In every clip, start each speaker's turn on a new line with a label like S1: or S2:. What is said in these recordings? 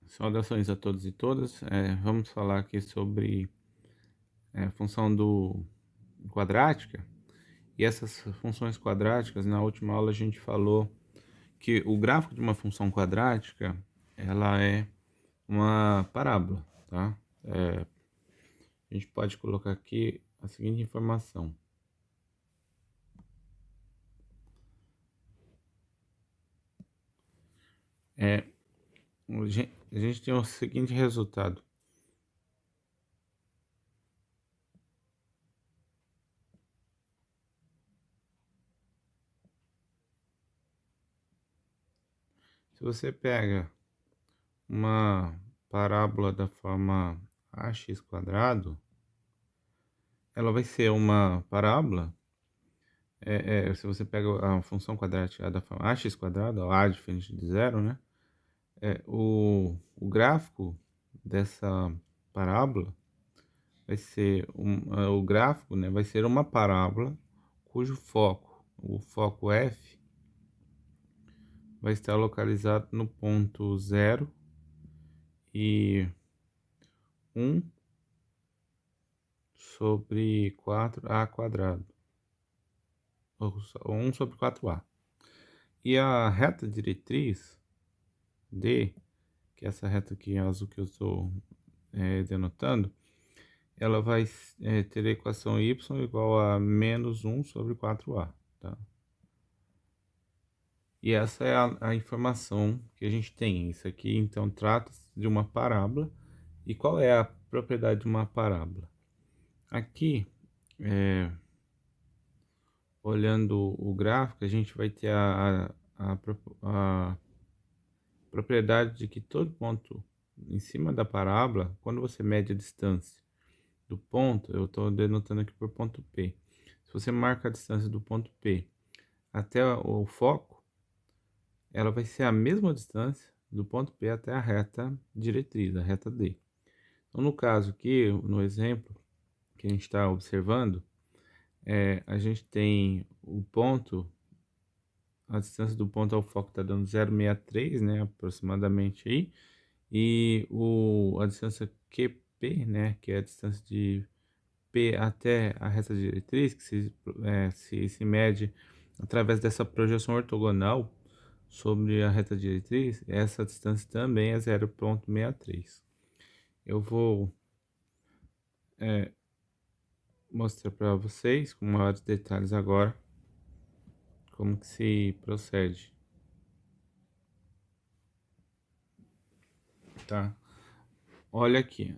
S1: Saudações a todos e todas. Vamos falar aqui sobre função do quadrática. E essas funções quadráticas, na última aula a gente falou que o gráfico de uma função quadrática, ela é uma parábola, tá? A gente pode colocar aqui a seguinte informação. É, a gente tem o seguinte resultado. Se você pega uma parábola da forma ax quadrado, ela vai ser uma parábola. Se você pega a função quadrática da forma ax quadrado, a diferente de zero, né? O gráfico dessa parábola vai ser o gráfico, né? Vai ser uma parábola cujo foco, o foco F, vai estar localizado no ponto 0 e 1 sobre 4a quadrado, ou 1 sobre 4a. E a reta diretriz D, que é essa reta aqui em azul que eu estou denotando, ela vai ter a equação y igual a menos 1 sobre 4a, tá? E essa é a informação que a gente tem. Isso aqui, então, trata-se de uma parábola. E qual é a propriedade de uma parábola? Aqui, olhando o gráfico, a gente vai ter a propriedade de que todo ponto em cima da parábola, quando você mede a distância do ponto, eu estou denotando aqui por ponto P. Se você marca a distância do ponto P até o foco, ela vai ser a mesma distância do ponto P até a reta diretriz, a reta D. Então, no caso aqui, no exemplo que a gente está observando, a gente tem o ponto, a distância do ponto ao foco está dando 0,63, né, aproximadamente aí, e a distância QP, né, que é a distância de P até a reta diretriz, que se mede através dessa projeção ortogonal sobre a reta diretriz, essa distância também é 0,63. Eu vou mostrar para vocês com maiores detalhes agora como que se procede, tá? Olha aqui,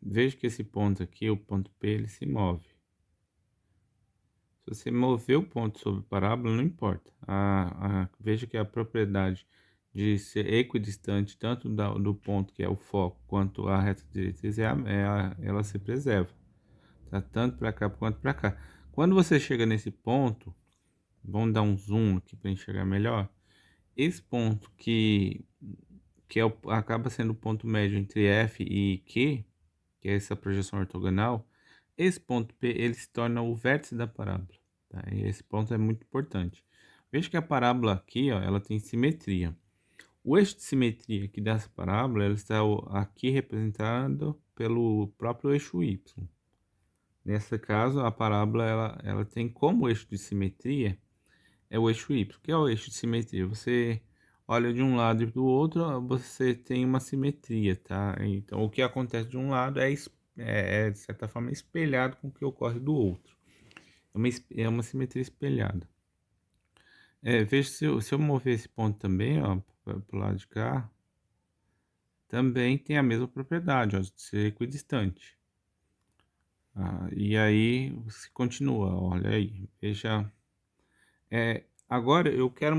S1: veja que esse ponto aqui, o ponto P, ele se move. Se você mover o ponto sobre parábola, não importa. Veja que a propriedade de ser equidistante tanto do ponto que é o foco quanto a reta diretriz ela se preserva, tá? Tanto para cá quanto para cá. Quando você chega nesse ponto, vamos dar um zoom aqui para enxergar melhor. Esse ponto acaba sendo o ponto médio entre F e Q, que é essa projeção ortogonal, esse ponto P ele se torna o vértice da parábola, tá? E esse ponto é muito importante. Veja que a parábola aqui, ó, ela tem simetria. O eixo de simetria aqui dessa parábola, ela está aqui representado pelo próprio eixo Y. Nesse caso, a parábola ela tem como eixo de simetria o eixo Y. O que é o eixo de simetria? Você olha de um lado e do outro, você tem uma simetria, tá? Então, o que acontece de um lado de certa forma, espelhado com o que ocorre do outro. É uma simetria espelhada. Veja se eu mover esse ponto também, ó, para o lado de cá, também tem a mesma propriedade, ó, de ser equidistante. E aí, você continua, olha aí, veja. Agora eu quero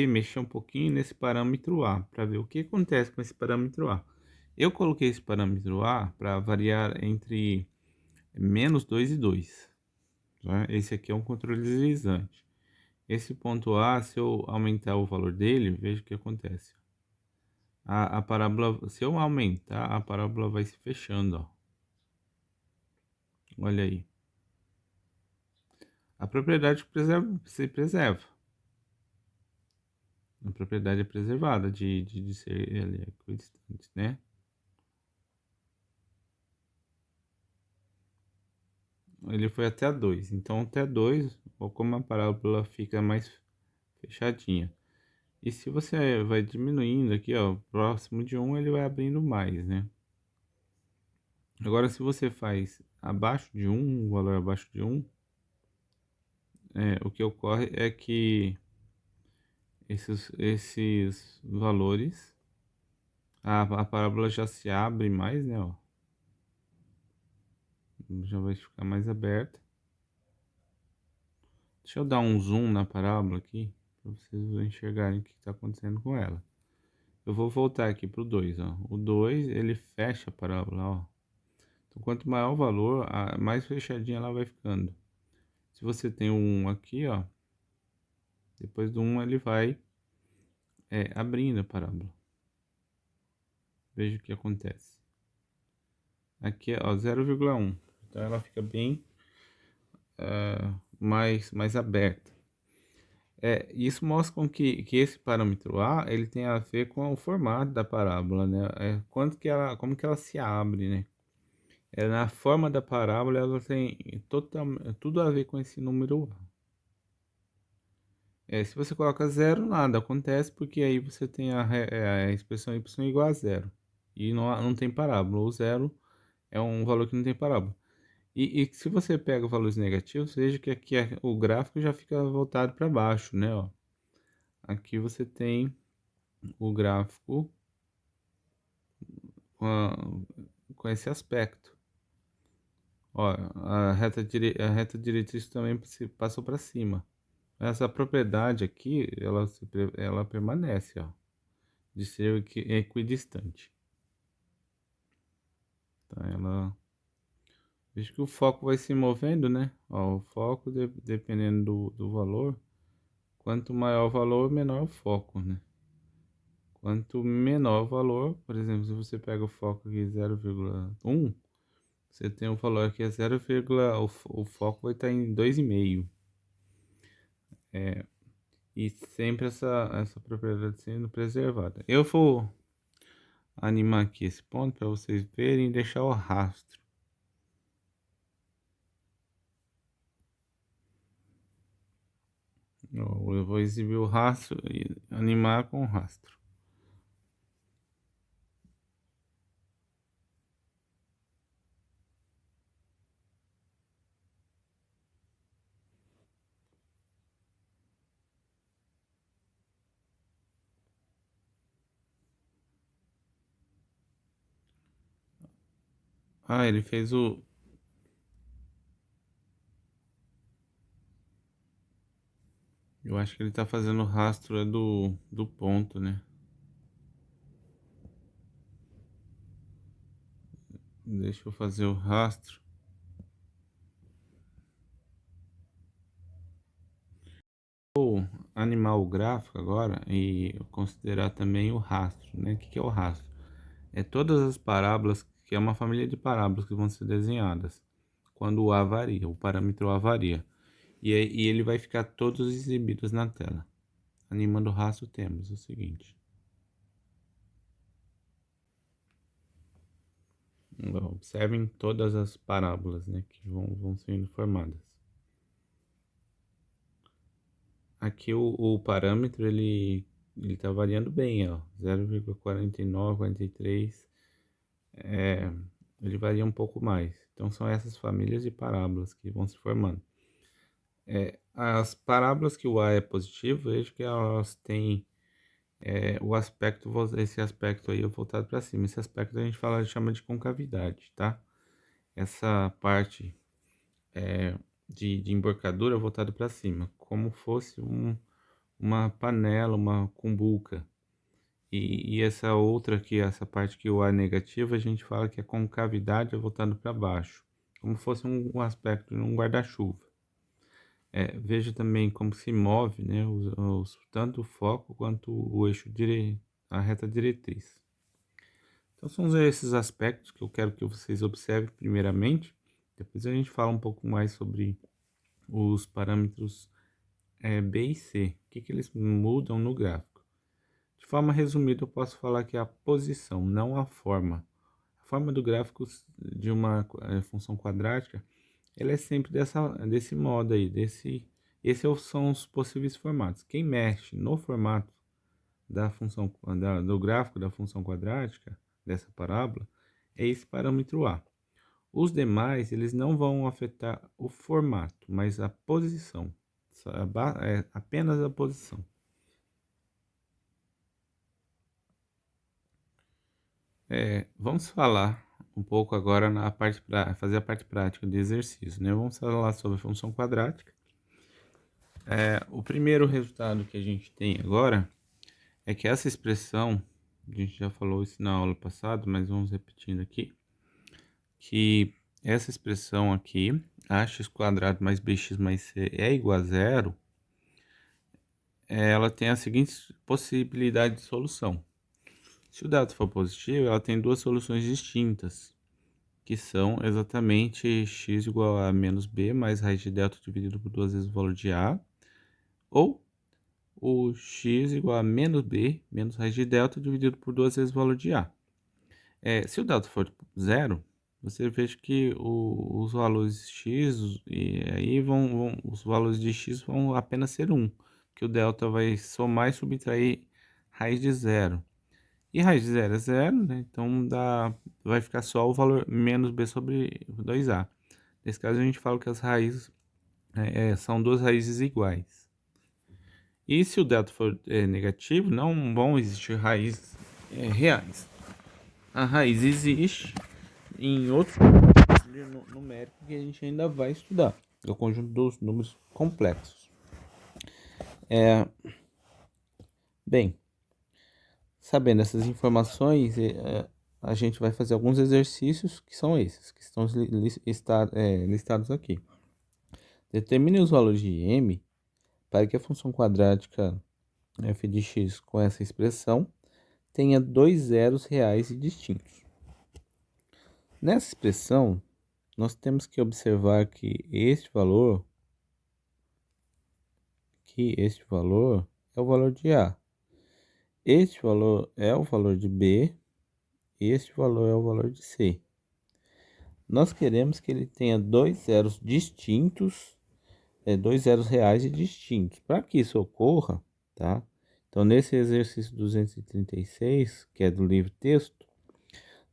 S1: mexer um pouquinho nesse parâmetro A, para ver o que acontece com esse parâmetro A. Eu coloquei esse parâmetro A para variar entre menos 2 e 2. Tá? Esse aqui é um controle deslizante. Esse ponto A, se eu aumentar o valor dele, veja o que acontece. A parábola, se eu aumentar, a parábola vai se fechando, ó. Olha aí. A propriedade se preserva. A propriedade é preservada de ser ele equidistante, né? Ele foi até 2. Então, até 2, ou como a parábola fica mais fechadinha. E se você vai diminuindo aqui, ó, próximo de 1, ele vai abrindo mais, né? Agora, se você faz abaixo de 1, um valor abaixo de 1, o que ocorre é que esses valores, a parábola já se abre mais, né? Ó, já vai ficar mais aberta. Deixa eu dar um zoom na parábola aqui, para vocês enxergarem o que está acontecendo com ela. Eu vou voltar aqui pro 2, ó. O 2 ele fecha a parábola, ó. Então, quanto maior o valor, mais fechadinha ela vai ficando. Se você tem o 1 aqui, ó, depois do 1 ele vai abrindo a parábola. Veja o que acontece. Aqui, ó, 0,1. Então ela fica bem mais aberta. Isso mostra que esse parâmetro A ele tem a ver com o formato da parábola, né? Como que ela se abre, né? Na forma da parábola ela tem tudo a ver com esse número A. Se você coloca zero, nada acontece, porque aí você tem a expressão y igual a zero. E não tem parábola. O zero é um valor que não tem parábola. E se você pega valores negativos, veja que aqui o gráfico já fica voltado para baixo, né? Ó. Aqui você tem o gráfico com esse aspecto. Ó, a reta diretriz também passou para cima. Essa propriedade aqui, ela permanece, ó, de ser equidistante. Tá? Veja que o foco vai se movendo, né? Ó, o foco, dependendo do valor, quanto maior o valor, menor o foco, né? Quanto menor o valor, por exemplo, se você pega o foco aqui 0,1, você tem o valor aqui é 0, o foco vai estar em 2,5. E sempre essa propriedade sendo preservada. Eu vou animar aqui esse ponto para vocês verem e deixar o rastro. Eu vou exibir o rastro e animar com o rastro. Ele fez o... Eu acho que ele tá fazendo o rastro do ponto, né? Deixa eu fazer o rastro. Vou animar o gráfico agora e considerar também o rastro, né? O que é o rastro? É todas as parábolas, que é uma família de parábolas que vão ser desenhadas quando o A varia, o parâmetro A varia. E ele vai ficar todos exibidos na tela. Animando o rastro temos o seguinte. Observem todas as parábolas, né, que vão sendo formadas. Aqui o parâmetro ele está variando bem, ó, 0,49, 43, ele varia um pouco mais. Então são essas famílias de parábolas que vão se formando. As parábolas que o A é positivo, vejo que elas têm esse aspecto aí voltado para cima. Esse aspecto a gente chama de concavidade, tá? Essa parte de emborcadura voltada para cima, como fosse uma panela, uma cumbuca. E essa outra aqui, essa parte que o A é negativo, a gente fala que a concavidade é voltada para baixo, como fosse um aspecto de um guarda-chuva. Veja também como se move, né, tanto o foco quanto o eixo a reta diretriz. Então são esses aspectos que eu quero que vocês observem primeiramente. Depois a gente fala um pouco mais sobre os parâmetros B e C, o que eles mudam no gráfico. De forma resumida, eu posso falar que é a posição, não a forma. A forma do gráfico de uma função quadrática, ela é sempre desse modo aí, esses são os possíveis formatos. Quem mexe no formato da função, do gráfico da função quadrática, dessa parábola, é esse parâmetro A. Os demais, eles não vão afetar o formato, mas a posição, é apenas a posição. Vamos falar um pouco agora na parte para fazer a parte prática de exercício, né? Vamos falar sobre a função quadrática. O primeiro resultado que a gente tem agora é que essa expressão, a gente já falou isso na aula passada, mas vamos repetindo aqui, que essa expressão aqui, ax quadrado mais bx mais c é igual a zero, ela tem a seguinte possibilidade de solução. Se o dado for positivo, ela tem duas soluções distintas, que são exatamente x igual a menos b mais raiz de delta dividido por duas vezes o valor de a, ou o x igual a menos b menos raiz de delta dividido por duas vezes o valor de a. Se o delta for zero, você veja que os valores x e aí os valores de x vão apenas ser 1, que o delta vai somar e subtrair raiz de zero. E raiz de zero é zero, né? Então vai ficar só o valor menos b sobre 2a. Nesse caso a gente fala que as raízes são duas raízes iguais. E se o delta for negativo, não vão existir raízes reais. A raiz existe em outro numérico que a gente ainda vai estudar, é o conjunto dos números complexos. Bem, sabendo essas informações, a gente vai fazer alguns exercícios que são esses, que estão listados aqui. Determine os valores de m para que a função quadrática f de x com essa expressão tenha dois zeros reais e distintos. Nessa expressão, nós temos que observar que este valor é o valor de A. Este valor é o valor de B. Este valor é o valor de C. Nós queremos que ele tenha dois zeros distintos, dois zeros reais e distintos. Para que isso ocorra, tá? Então, nesse exercício 236, que é do livro texto,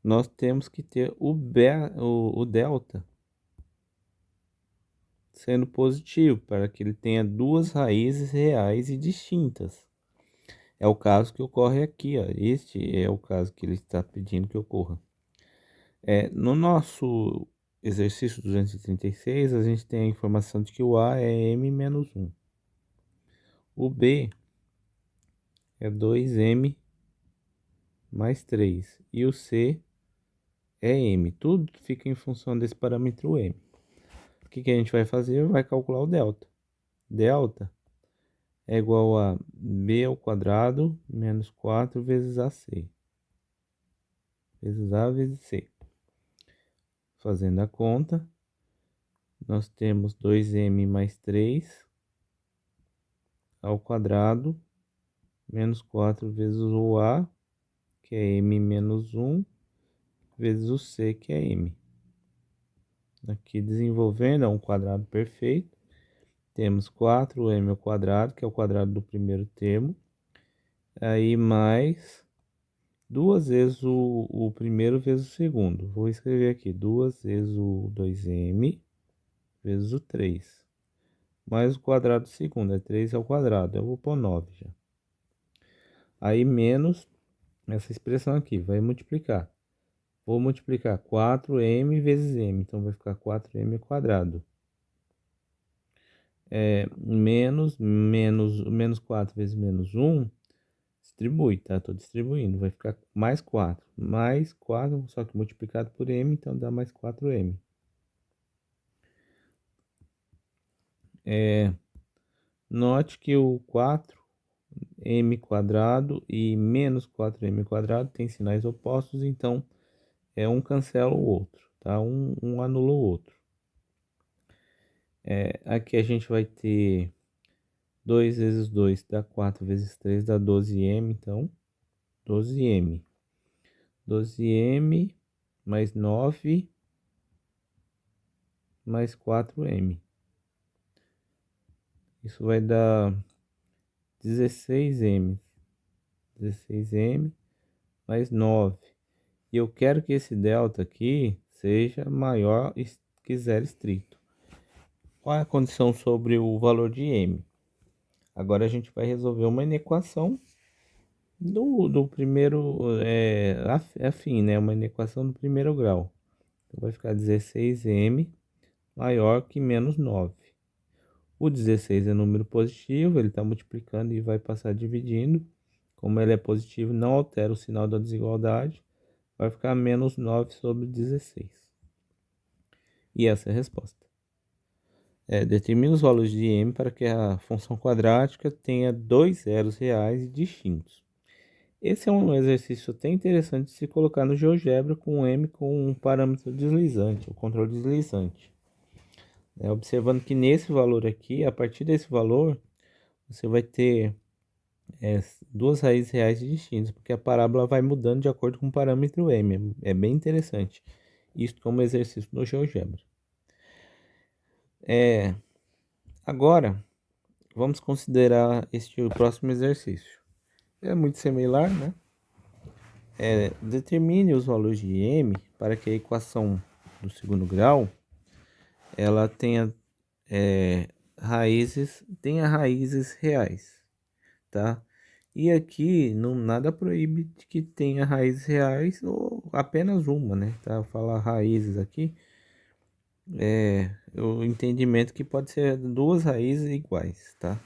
S1: nós temos que ter o delta sendo positivo, para que ele tenha duas raízes reais e distintas. É o caso que ocorre aqui, ó. Este é o caso que ele está pedindo que ocorra. No nosso exercício 236, a gente tem a informação de que o A é m menos 1. O B é 2m mais 3. E o C é m. Tudo fica em função desse parâmetro m. O que a gente vai fazer? Vai calcular o delta. Delta é igual a b ao quadrado menos 4 vezes AC. Vezes A vezes C. Fazendo a conta, nós temos 2m mais 3 ao quadrado menos 4 vezes o A, que é m menos 1, vezes o C, que é m. Aqui desenvolvendo, é um quadrado perfeito. Temos 4m ao quadrado, que é o quadrado do primeiro termo. Aí mais duas vezes o primeiro vezes o segundo. Vou escrever aqui, duas vezes o 2m vezes o 3. Mais o quadrado do segundo, é 3 ao quadrado. Eu vou pôr 9 já. Aí menos essa expressão aqui, vai multiplicar. Vou multiplicar 4m vezes m, então vai ficar 4m quadrado. Menos 4 vezes menos 1, distribui, tá? Estou distribuindo, vai ficar mais 4. Mais 4, só que multiplicado por m, então dá mais 4m. Note que o 4m quadrado e menos 4m quadrado tem sinais opostos, então um cancela o outro, tá? Um anula o outro. Aqui a gente vai ter 2 vezes 2 dá 4 vezes 3 dá 12m, então 12m. 12m mais 9 mais 4m. Isso vai dar 16m. 16m mais 9. E eu quero que esse delta aqui seja maior que zero estrito. Qual é a condição sobre o valor de m? Agora a gente vai resolver uma inequação do primeiro, afim, né? Uma inequação do primeiro grau. Então vai ficar 16m maior que menos 9. O 16 é número positivo, ele está multiplicando e vai passar dividindo. Como ele é positivo, não altera o sinal da desigualdade. Vai ficar menos 9 sobre 16. E essa é a resposta. Determina os valores de m para que a função quadrática tenha dois zeros reais e distintos. Esse é um exercício até interessante de se colocar no GeoGebra com m com um parâmetro deslizante, o controle deslizante. Observando que nesse valor aqui, a partir desse valor, você vai ter duas raízes reais distintas, porque a parábola vai mudando de acordo com o parâmetro m. É bem interessante isso como exercício no GeoGebra. Agora, vamos considerar este próximo exercício. É muito similar, né? Determine os valores de m para que a equação do segundo grau ela tenha raízes reais, tá? E aqui não nada proíbe que tenha raízes reais ou apenas uma, né? Tá? Falar raízes aqui o entendimento que pode ser duas raízes iguais, tá?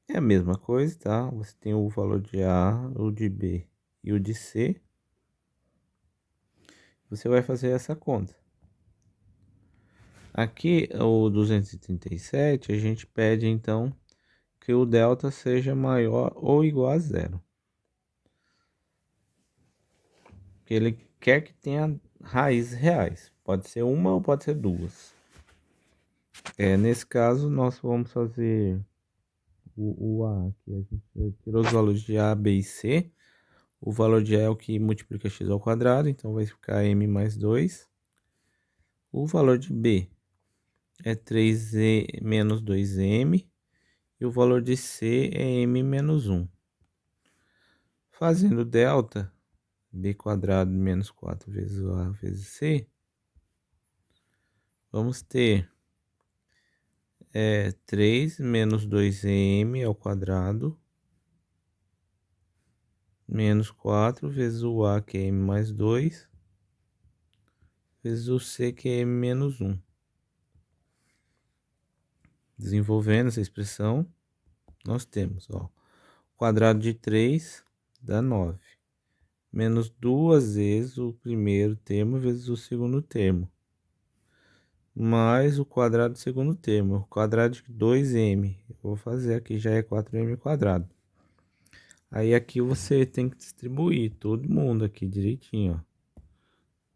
S1: É a mesma coisa, tá? Você tem o valor de A, o de B e o de C. Você vai fazer essa conta. Aqui, o 237, a gente pede, então, que o delta seja maior ou igual a zero. Porque ele quer que tenha raízes reais. Pode ser uma ou pode ser duas. Nesse caso, nós vamos fazer o A aqui. A gente tirou os valores de A, B e C. O valor de A é o que multiplica x ao quadrado, então vai ficar m mais 2. O valor de B é 3e menos 2m. E o valor de C é m menos 1. Fazendo delta, b quadrado menos 4 vezes A vezes C, vamos ter 3 menos 2m ao quadrado, menos 4 vezes o A, que é m mais 2, vezes o C, que é m menos 1. Desenvolvendo essa expressão, nós temos, ó, quadrado de 3 dá 9, menos 2 vezes o primeiro termo vezes o segundo termo, mais o quadrado do segundo termo, o quadrado de 2m, eu vou fazer aqui, já é 4m quadrado. Aí aqui você tem que distribuir todo mundo aqui direitinho, ó.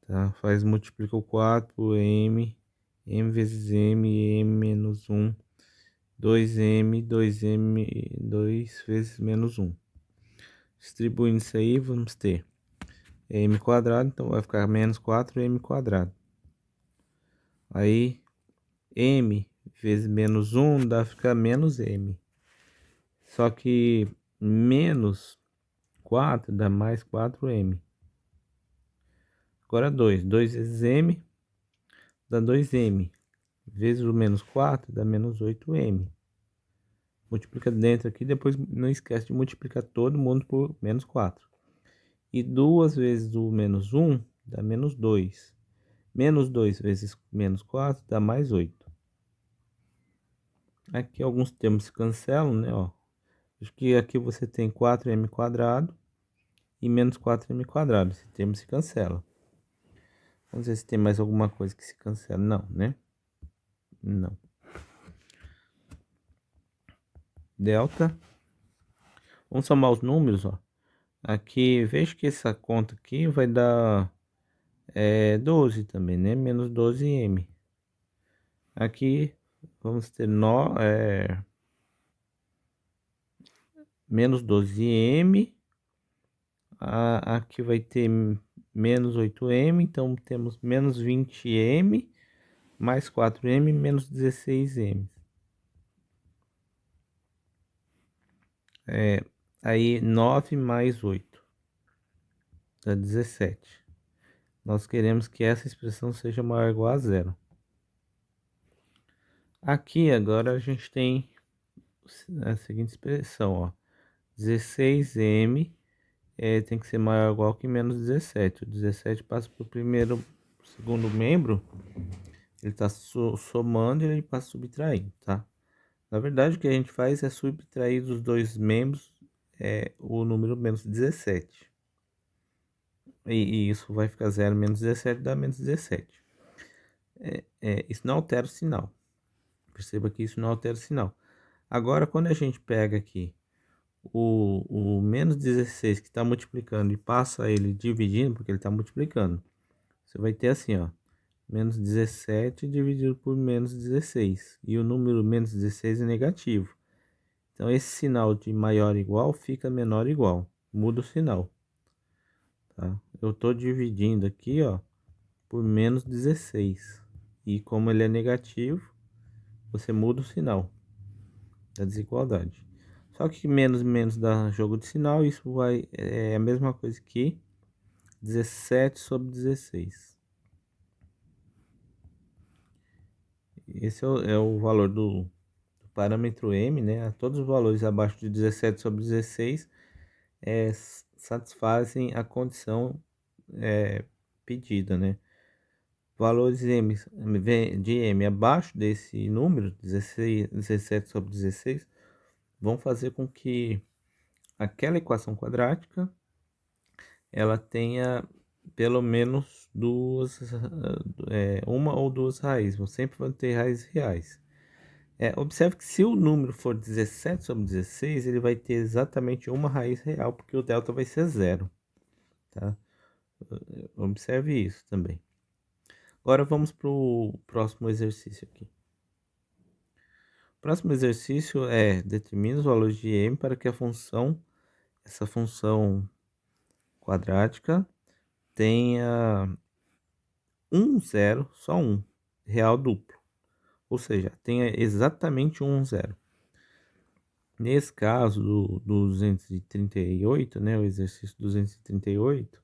S1: Tá? Multiplica o 4 por m, m vezes m, m menos 1, 2m, 2m, 2 vezes menos 1. Distribuindo isso aí, vamos ter m quadrado, então vai ficar menos 4m quadrado. Aí, m vezes menos 1 dá ficar menos m. Só que menos 4 dá mais 4m. Agora 2 vezes m dá 2m. Vezes o menos 4 dá menos 8m. Multiplica dentro aqui, depois não esquece de multiplicar todo mundo por menos 4. E 2 vezes o menos 1 dá menos 2. Menos 2 vezes menos 4 dá mais 8. Aqui alguns termos se cancelam, né? Ó. Acho que aqui você tem 4m quadrado e menos 4m quadrado. Esse termo se cancela. Vamos ver se tem mais alguma coisa que se cancela. Não, né? Não. Delta. Vamos somar os números, ó. Aqui, veja que essa conta aqui vai dar 12 também, né? Menos 12m. Aqui vamos ter menos 12m, aqui vai ter menos 8m, então temos menos 20m, mais 4m, menos 16m. Aí 9 mais 8 dá 17. Nós queremos que essa expressão seja maior ou igual a zero. Aqui agora a gente tem a seguinte expressão, ó. 16m tem que ser maior ou igual que menos 17. O 17 passa para o segundo membro, ele está somando e ele passa subtraindo, tá? Na verdade, o que a gente faz é subtrair dos dois membros o número menos 17. E isso vai ficar 0 menos 17 dá menos 17. Isso não altera o sinal. Perceba que isso não altera o sinal. Agora, quando a gente pega aqui o menos 16 que está multiplicando e passa ele dividindo, porque ele está multiplicando, você vai ter assim, ó, menos 17 dividido por menos 16. E o número menos 16 é negativo. Então, esse sinal de maior ou igual fica menor ou igual. Muda o sinal. Tá? Eu estou dividindo aqui, ó, por menos 16. E como ele é negativo, você muda o sinal da desigualdade. Só que menos menos dá jogo de sinal, isso é a mesma coisa que 17 sobre 16. Esse é o valor do parâmetro m, né? Todos os valores abaixo de 17 sobre 16 satisfazem a condição pedida, né? Valores m, de m abaixo desse número, 16, 17 sobre 16, vão fazer com que aquela equação quadrática ela tenha pelo menos uma ou duas raízes, vão sempre vão ter raízes reais. Observe que se o número for 17 sobre 16, ele vai ter exatamente uma raiz real, porque o delta vai ser zero, tá? Observe isso também. Agora vamos para o próximo exercício aqui. O próximo exercício determina os valores de m para que essa função quadrática tenha um zero, só um, real duplo. Ou seja, tenha exatamente um zero. Nesse caso do 238, né, o exercício 238,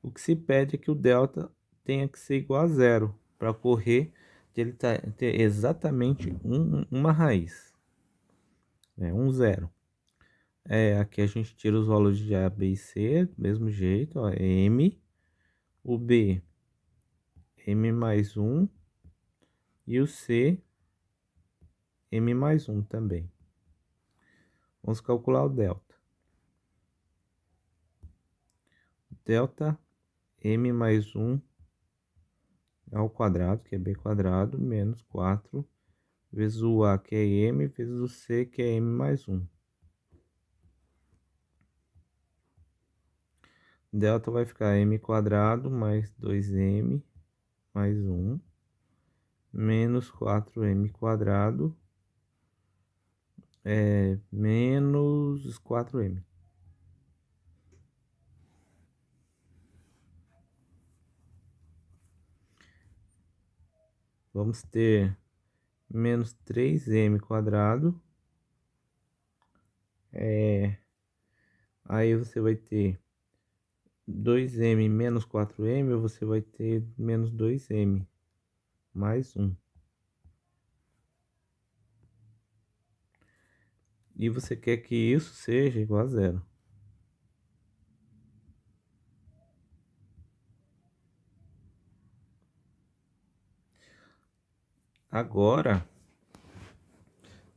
S1: o que se pede é que o delta tenha que ser igual a zero para ocorrer de ele ter exatamente uma raiz, né, um zero. Aqui a gente tira os valores de A, B e C, do mesmo jeito, ó, M, o B, M mais 1, e o C, M mais 1 também. Vamos calcular o delta. Delta M mais 1 ao quadrado, que é B quadrado, menos 4, vezes o A, que é M, vezes o C, que é M mais 1. Delta vai ficar M quadrado mais 2M mais 1, menos 4M quadrado, menos 4M. Vamos ter menos 3M quadrado. Aí você vai ter 2M menos 4M, você vai ter menos 2M mais 1. E você quer que isso seja igual a zero. Agora,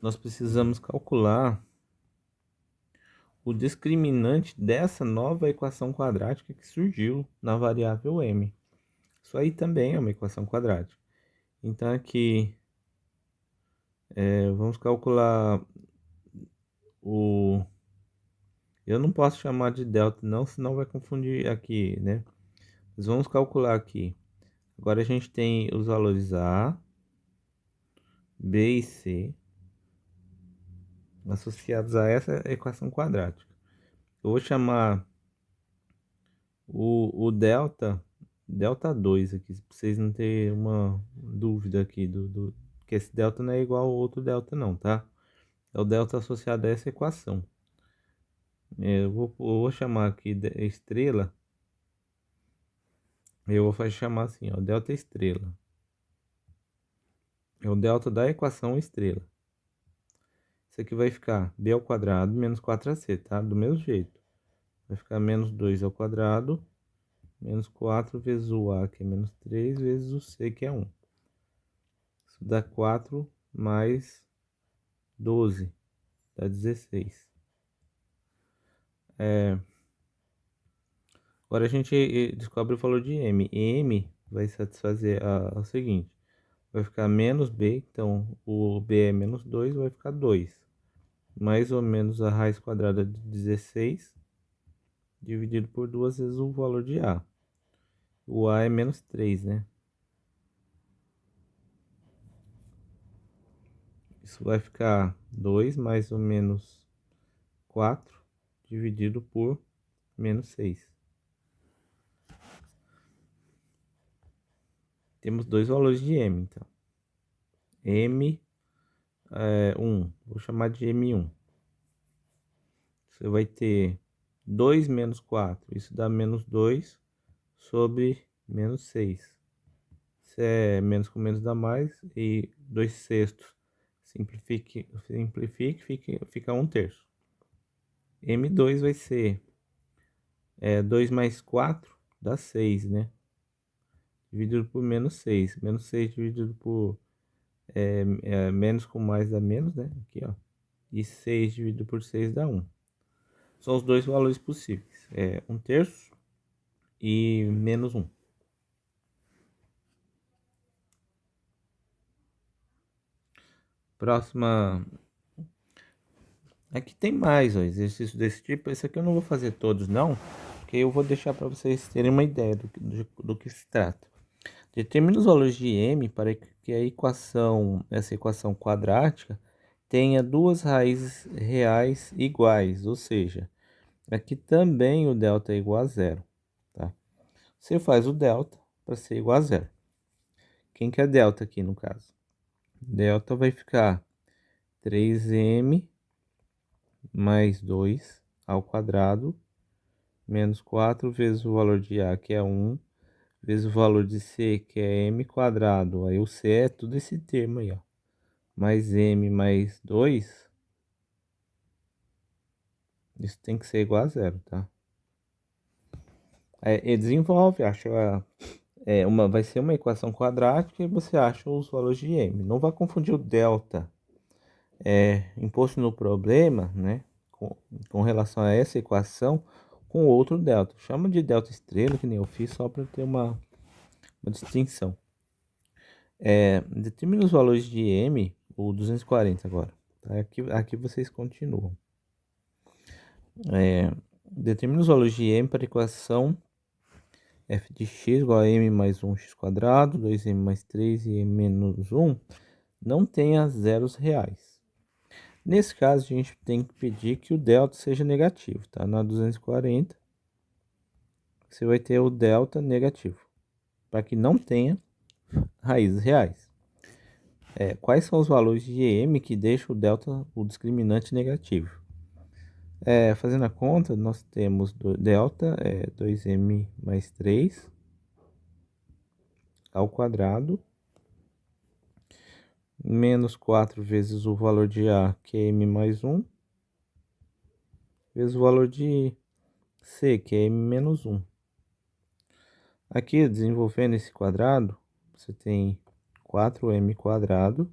S1: nós precisamos calcular o discriminante dessa nova equação quadrática que surgiu na variável m. Isso aí também é uma equação quadrática. Então, aqui, vamos calcular o... Eu não posso chamar de delta não, senão vai confundir aqui, né? Mas vamos calcular aqui Agora a gente tem os valores A, B e C associados a essa equação quadrática. Eu vou chamar o delta 2 aqui, para vocês não terem uma dúvida aqui que esse delta não é igual ao outro delta não, tá? É o delta associado a essa equação. Eu vou chamar aqui de estrela, eu vou chamar assim, ó, delta estrela. É o delta da equação estrela. Isso aqui vai ficar b ao quadrado menos 4ac, tá? Do mesmo jeito. Vai ficar menos 2 ao quadrado, menos 4 vezes o a, que é menos 3, vezes o c, que é 1. Isso dá 4 mais 12, dá 16. Agora a gente descobre o valor de m. M vai satisfazer o seguinte. Vai ficar menos b, então o b é menos 2, vai ficar 2. Mais ou menos a raiz quadrada de 16, dividido por 2 vezes o valor de a. O a é menos 3, né? Isso vai ficar 2 mais ou menos 4, dividido por menos 6. Temos dois valores de m, então. M 1, vou chamar de M1. Você vai ter 2 menos 4, isso dá menos 2 sobre menos 6. Se é menos com menos dá mais, e 2 sextos simplifique, fica 1 terço. M2 vai ser 2 mais 4 dá 6, né? Dividido por menos 6. Menos 6 dividido por menos com mais dá menos, né? Aqui, ó. E 6 dividido por 6 dá 1. São os dois valores possíveis. 1 terço e menos 1. Próxima. Aqui tem mais, ó, exercício desse tipo. Esse aqui eu não vou fazer todos, não. Porque eu vou deixar para vocês terem uma ideia do que se trata. Determine os valores de m para que essa equação quadrática tenha duas raízes reais iguais, ou seja, aqui também o delta é igual a zero, tá? Você faz o delta para ser igual a zero. Quem que é delta aqui no caso? Delta vai ficar 3m mais 2 ao quadrado menos 4 vezes o valor de a, que é 1, vezes o valor de c, que é m quadrado. Aí o c é tudo esse termo aí, ó. Mais m mais 2, isso tem que ser igual a zero, tá? E desenvolve, acha vai ser uma equação quadrática e você acha os valores de m. Não vai confundir o delta imposto no problema, né, com relação a essa equação, com outro delta. Chama de delta estrela, que nem eu fiz, só para ter uma distinção. Determina os valores de m, o 240 agora. Tá? Aqui vocês continuam. Determina os valores de m para a equação f de x igual a m mais 1x quadrado, 2m mais 3 e m menos 1 não tenha zeros reais. Nesse caso, a gente tem que pedir que o delta seja negativo, tá? Na 240, você vai ter o delta negativo, para que não tenha raízes reais. Quais são os valores de m que deixam o delta, o discriminante negativo? Fazendo a conta, nós temos delta 2m mais 3 ao quadrado, menos 4 vezes o valor de a, que é m mais 1, vezes o valor de c, que é m menos 1. Aqui, desenvolvendo esse quadrado, você tem 4m quadrado,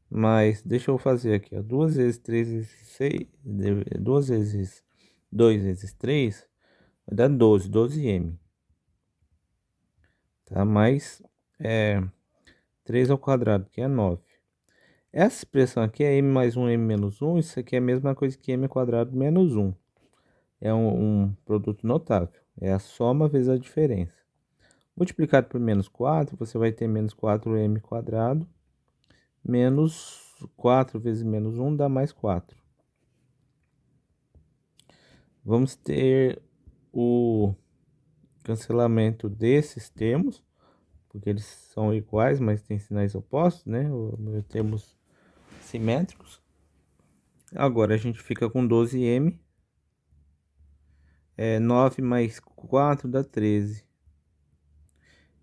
S1: mas deixa eu fazer aqui, ó, 2 vezes 3 vezes 6, 2 vezes 2 vezes 3, vai dar 12m, tá? Mais 3 ao quadrado, que é 9. Essa expressão aqui é m mais 1, m menos 1, isso aqui é a mesma coisa que m quadrado menos 1. É um produto notável, é a soma vezes a diferença. Multiplicado por menos 4, você vai ter menos 4m quadrado, menos 4 vezes menos 1 dá mais 4. Vamos ter o cancelamento desses termos, porque eles são iguais, mas têm sinais opostos, né? Termos simétricos. Agora a gente fica com 12m. 9 mais 4 dá 13.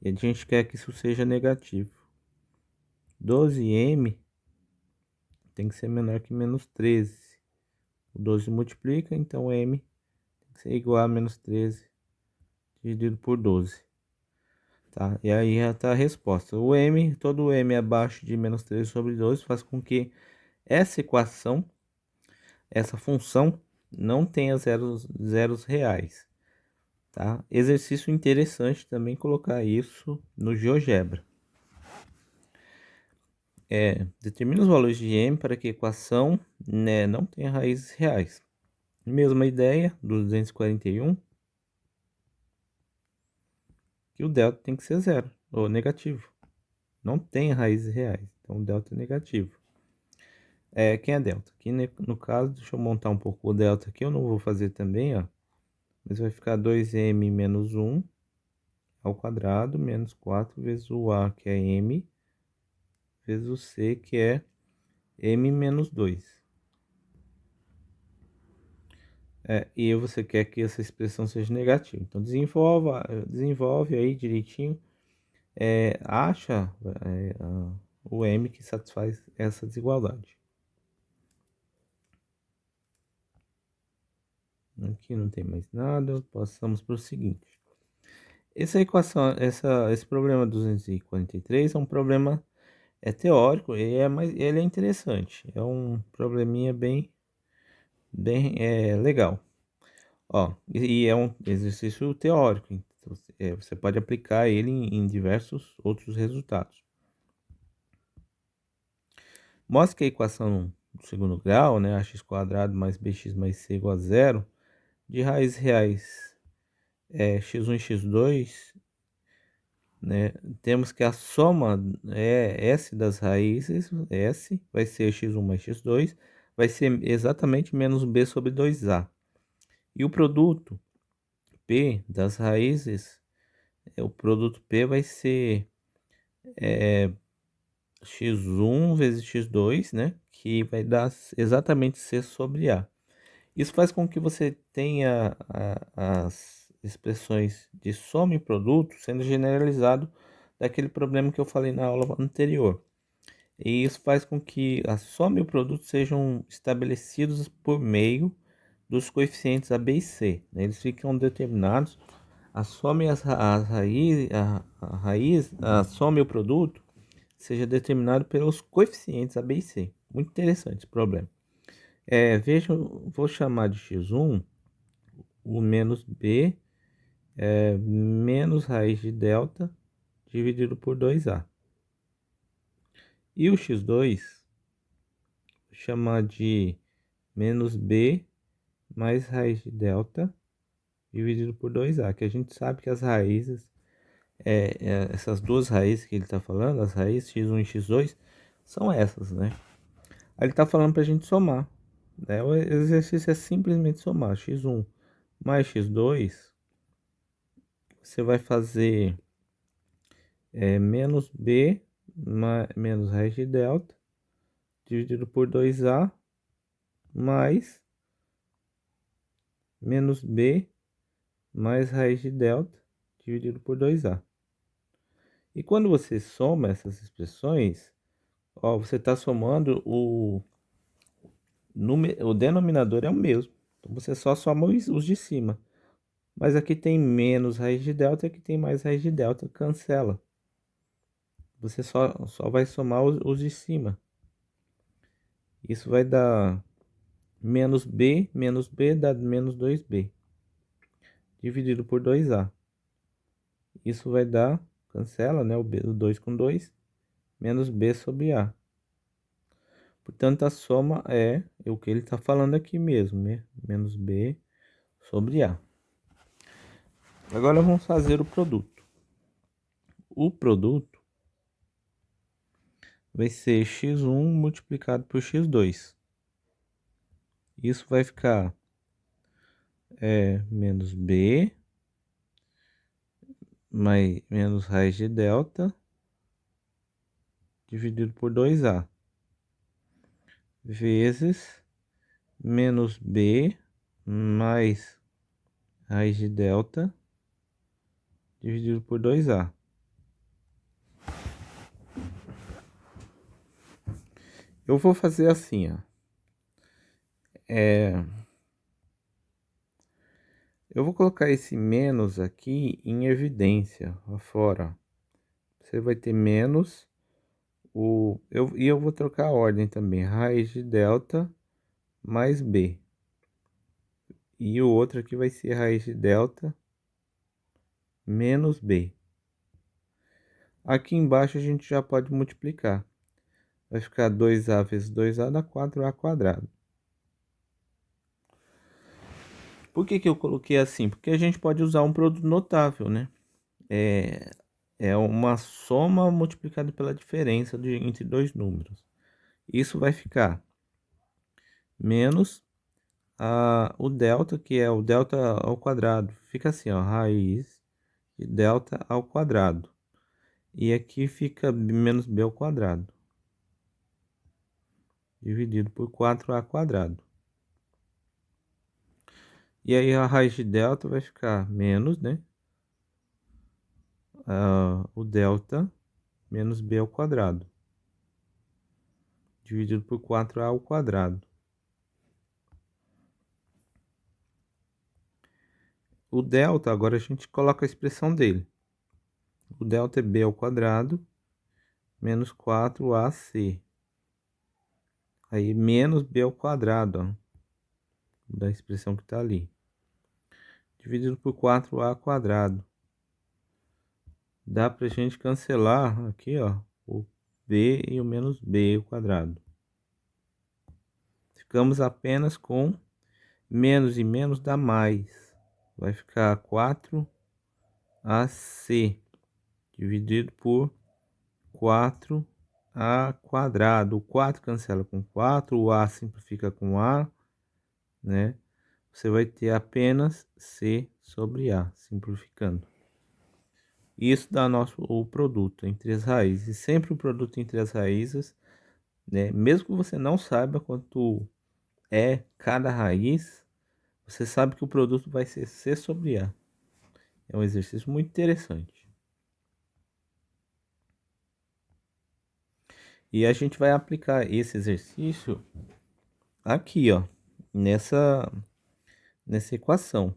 S1: E a gente quer que isso seja negativo. 12m tem que ser menor que menos 13. O 12 multiplica, então m tem que ser igual a menos 13 dividido por 12. Tá? E aí já está a resposta. Todo o m abaixo de menos 13 sobre 12 faz com que essa equação, essa função, não tenha zeros reais. Tá? Exercício interessante também colocar isso no GeoGebra. Determina os valores de m para que a equação, né, não tenha raízes reais. Mesma ideia do 241, que o delta tem que ser zero, ou negativo. Não tem raízes reais, então o delta é negativo. Quem é delta? Aqui no caso, deixa eu montar um pouco o delta aqui, eu não vou fazer também, ó. Mas vai ficar 2m menos 1 ao quadrado, menos 4 vezes o a, que é m, vezes o c, que é m menos 2. E você quer que essa expressão seja negativa. Então, desenvolve aí direitinho. Acha o m que satisfaz essa desigualdade. Aqui não tem mais nada, passamos para o seguinte. Essa equação, esse problema 243 é um problema teórico e ele é interessante. É um probleminha bem legal. Ó, e é um exercício teórico, então, você pode aplicar ele em diversos outros resultados. Mostra que a equação do segundo grau, né, ax quadrado mais bx mais c igual a zero, de raízes reais x1 e x2, né, temos que a soma S das raízes, S, vai ser x1 mais x2, vai ser exatamente menos b sobre 2a. E o produto P das raízes, o produto P vai ser x1 vezes x2, né? Que vai dar exatamente C sobre A. Isso faz com que você tenha as expressões de soma e produto sendo generalizado daquele problema que eu falei na aula anterior. E isso faz com que a soma e o produto sejam estabelecidos por meio dos coeficientes A, B e C, né? Eles ficam determinados, a soma e a soma e o produto seja determinado pelos coeficientes A, B e C. Muito interessante esse problema. Veja, vou chamar de x1 o menos b menos raiz de delta dividido por 2a. E o x2, vou chamar de menos b mais raiz de delta dividido por 2a, que a gente sabe que as raízes, essas duas raízes que ele está falando, as raízes x1 e x2, são essas, né? Aí ele está falando para a gente somar, né? O exercício é simplesmente somar x1 mais x2, você vai fazer menos b menos raiz de delta dividido por 2a mais menos b mais raiz de delta dividido por 2a. E quando você soma essas expressões, ó, você está somando o denominador é o mesmo. Então você só soma os de cima. Mas aqui tem menos raiz de delta, aqui tem mais raiz de delta, cancela. Você só vai somar os de cima. Isso vai dar menos b dá menos 2b, dividido por 2a. Isso vai dar, cancela, né, o 2 com 2, menos b sobre a. Portanto, a soma é o que ele está falando aqui mesmo, né? Menos b sobre a. Agora vamos fazer o produto. O produto vai ser x1 multiplicado por x2. Isso vai ficar menos b mais menos raiz de delta dividido por 2a vezes menos b mais raiz de delta dividido por 2a. Eu vou fazer assim, ó. Eu vou colocar esse menos aqui em evidência, afora. Você vai ter menos e eu vou trocar a ordem também. Raiz de delta mais b. E o outro aqui vai ser raiz de delta menos b. Aqui embaixo a gente já pode multiplicar. Vai ficar 2a vezes 2a dá 4a quadrado. Por que eu coloquei assim? Porque a gente pode usar um produto notável, né? É uma soma multiplicada pela diferença entre dois números. Isso vai ficar menos o delta, que é o delta ao quadrado. Fica assim, ó, raiz de delta ao quadrado. E aqui fica menos b ao quadrado, dividido por 4a quadrado. E aí a raiz de delta vai ficar menos, né? O delta menos b ao quadrado, dividido por 4a ao quadrado. O delta, agora a gente coloca a expressão dele. O delta é b ao quadrado menos 4ac. Aí menos b ao quadrado, ó, da expressão que está ali. Dividido por 4a quadrado. Dá pra gente cancelar aqui, ó, o b e o menos b ao quadrado. Ficamos apenas com menos e menos dá mais. Vai ficar 4ac dividido por 4a quadrado. O 4 cancela com 4, o a simplifica com a, né? Você vai ter apenas c sobre a, simplificando. Isso dá o produto entre as raízes. E sempre o produto entre as raízes, né? Mesmo que você não saiba quanto é cada raiz, você sabe que o produto vai ser c sobre a. É um exercício muito interessante. E a gente vai aplicar esse exercício aqui, ó, nessa equação.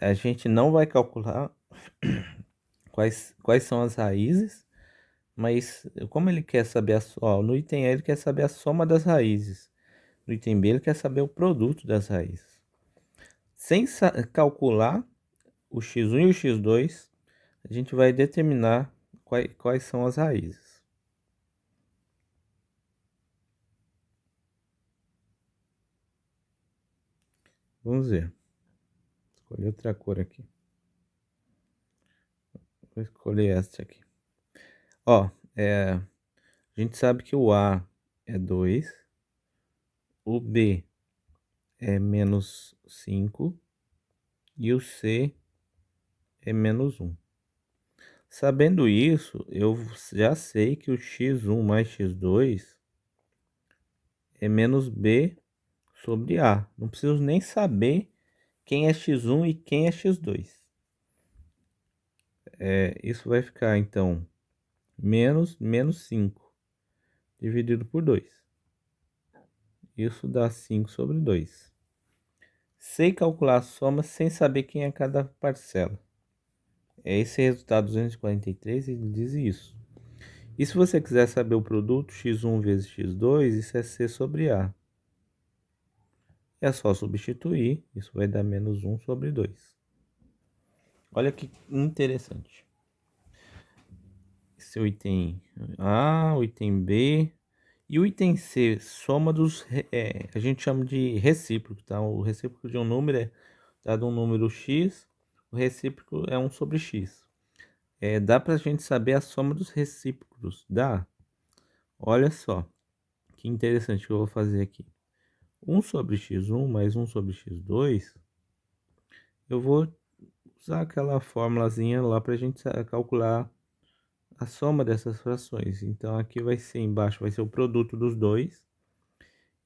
S1: A gente não vai calcular quais são as raízes, mas como ele quer saber no item A ele quer saber a soma das raízes. No item B ele quer saber o produto das raízes. Sem calcular o x1 e o x2, a gente vai determinar quais são as raízes. Vamos ver. Escolher outra cor aqui. Vou escolher esta aqui. Ó, a gente sabe que o A é 2, o B é menos 5 e o C é menos 1. Sabendo isso, eu já sei que o x1 mais x2 é menos b sobre a. Não preciso nem saber quem é x1 e quem é x2. Isso vai ficar, então, menos 5 dividido por 2. Isso dá 5 sobre 2. Sei calcular a soma sem saber quem é cada parcela. Esse resultado 243, ele diz isso. E se você quiser saber o produto x1 vezes x2, isso é c sobre a. É só substituir, isso vai dar menos 1 sobre 2. Olha que interessante. Esse é o item A, o item B e o item C, soma dos, a gente chama de recíproco, tá? O recíproco de um número é dado um número x, o recíproco é 1 sobre x. Dá pra gente saber a soma dos recíprocos, dá? Olha só, que interessante que eu vou fazer aqui. 1 sobre x1 mais 1 sobre x2, eu vou usar aquela formulazinha lá pra gente calcular a soma dessas frações. Então aqui vai ser, embaixo vai ser o produto dos dois.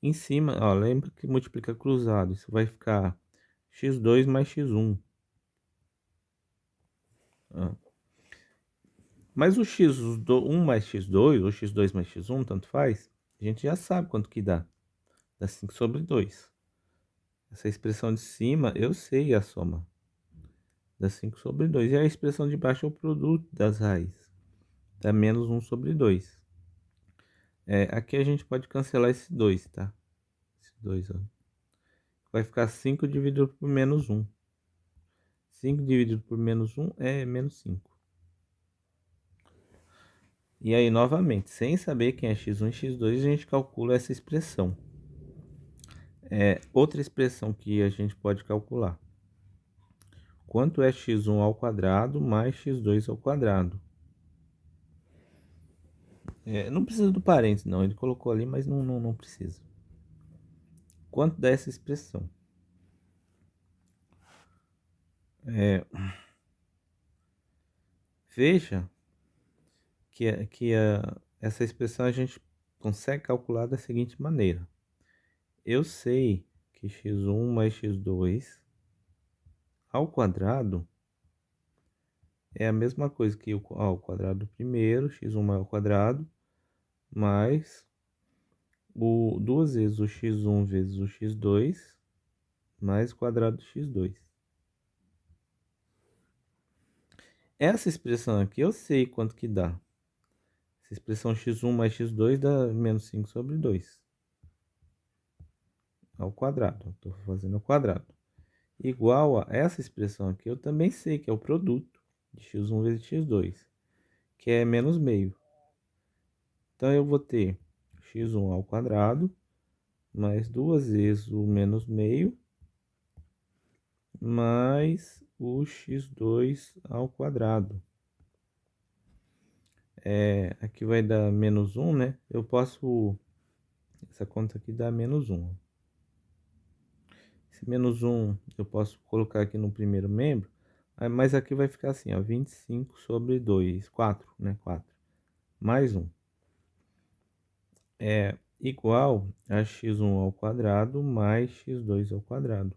S1: Em cima, ó, lembra que multiplica cruzado, isso vai ficar x2 mais x1. Ó. Mas o x1 mais x2, ou x2 mais x1, tanto faz, a gente já sabe quanto que dá. Dá 5 sobre 2. Essa expressão de cima, eu sei a soma. Dá 5 sobre 2. E a expressão de baixo é o produto das raízes. Dá menos 1 sobre 2. Aqui a gente pode cancelar esse 2, tá? Esse 2, ó. Vai ficar 5 dividido por menos 1. 5 dividido por menos 1 é menos 5. E aí, novamente, sem saber quem é x1 e x2, a gente calcula essa expressão. Outra expressão que a gente pode calcular. Quanto é x1 ao quadrado mais x2 ao quadrado? Não precisa do parênteses, não. Ele colocou ali, mas não precisa. Quanto dá essa expressão? Veja que essa expressão a gente consegue calcular da seguinte maneira. Eu sei que x1 mais x2 ao quadrado é a mesma coisa que o ao quadrado do primeiro, x1 ao quadrado, mais duas vezes o x1 vezes o x2, mais o quadrado do x2. Essa expressão aqui eu sei quanto que dá. Essa expressão x1 mais x2 dá menos 5 sobre 2 ao quadrado. Estou fazendo ao quadrado. Igual a essa expressão aqui, eu também sei que é o produto de x1 vezes x2, que é menos meio. Então, eu vou ter x1 ao quadrado, mais duas vezes o menos meio, mais o x2 ao quadrado. Aqui vai dar menos 1, né? Eu posso... Essa conta aqui dá menos 1. Esse menos 1 eu posso colocar aqui no primeiro membro, mas aqui vai ficar assim, ó, 25 sobre 2, 4, né? 4, mais 1. É igual a x1 ao quadrado mais x2 ao quadrado.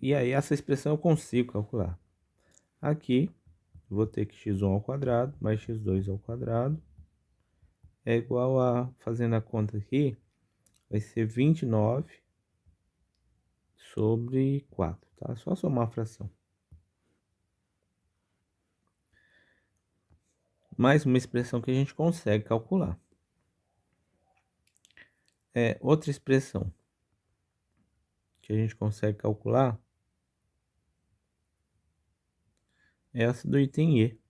S1: E aí essa expressão eu consigo calcular. Aqui, vou ter que x1 ao quadrado mais x2 ao quadrado é igual a, fazendo a conta aqui, vai ser 29 sobre 4, tá? Só somar a fração. Mais uma expressão que a gente consegue calcular. Outra expressão que a gente consegue calcular é essa do item E.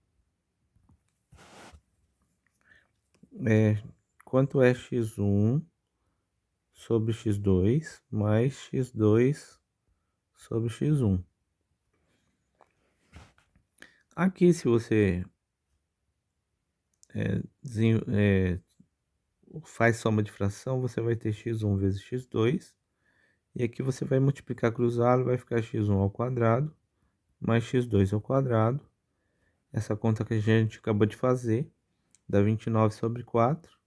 S1: Quanto é x1 sobre x2 mais x2 sobre x1. Aqui, se você faz soma de fração, você vai ter x1 vezes x2. E aqui você vai multiplicar cruzado, vai ficar x1 ao quadrado mais x2 ao quadrado. Essa conta que a gente acabou de fazer dá 29 sobre 4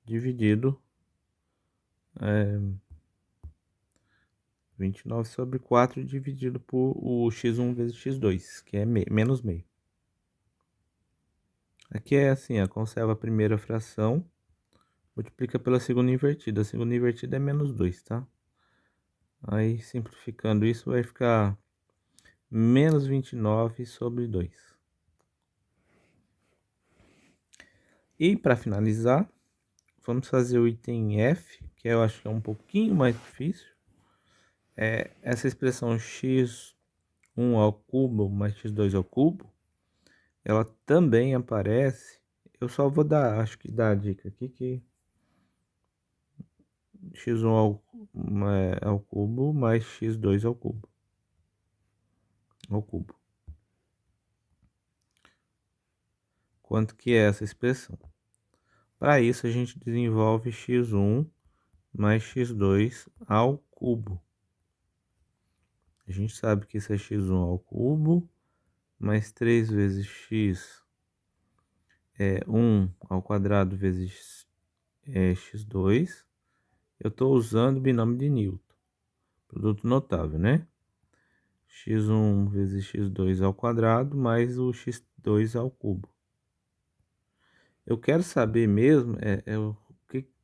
S1: dividido 29 sobre 4 dividido por o x1 vezes x2, que é menos meio. Aqui é assim, conserva a primeira fração, multiplica pela segunda invertida. A segunda invertida é menos 2, tá? Aí, simplificando isso, vai ficar menos 29 sobre 2. E para finalizar, vamos fazer o item F, que eu acho que é um pouquinho mais difícil. Essa expressão x1 ao cubo mais x2 ao cubo, ela também aparece. Eu só vou dar, acho que dar a dica aqui que x1 ao cubo mais x2 ao cubo. quanto que é essa expressão. Para isso, a gente desenvolve x1 mais x2 ao cubo. A gente sabe que isso é x1 ao cubo, mais 3 vezes x é 1 ao quadrado vezes x2. Eu estou usando o binômio de Newton, produto notável, né? x1 vezes x2 ao quadrado mais o x2 ao cubo. Eu quero saber mesmo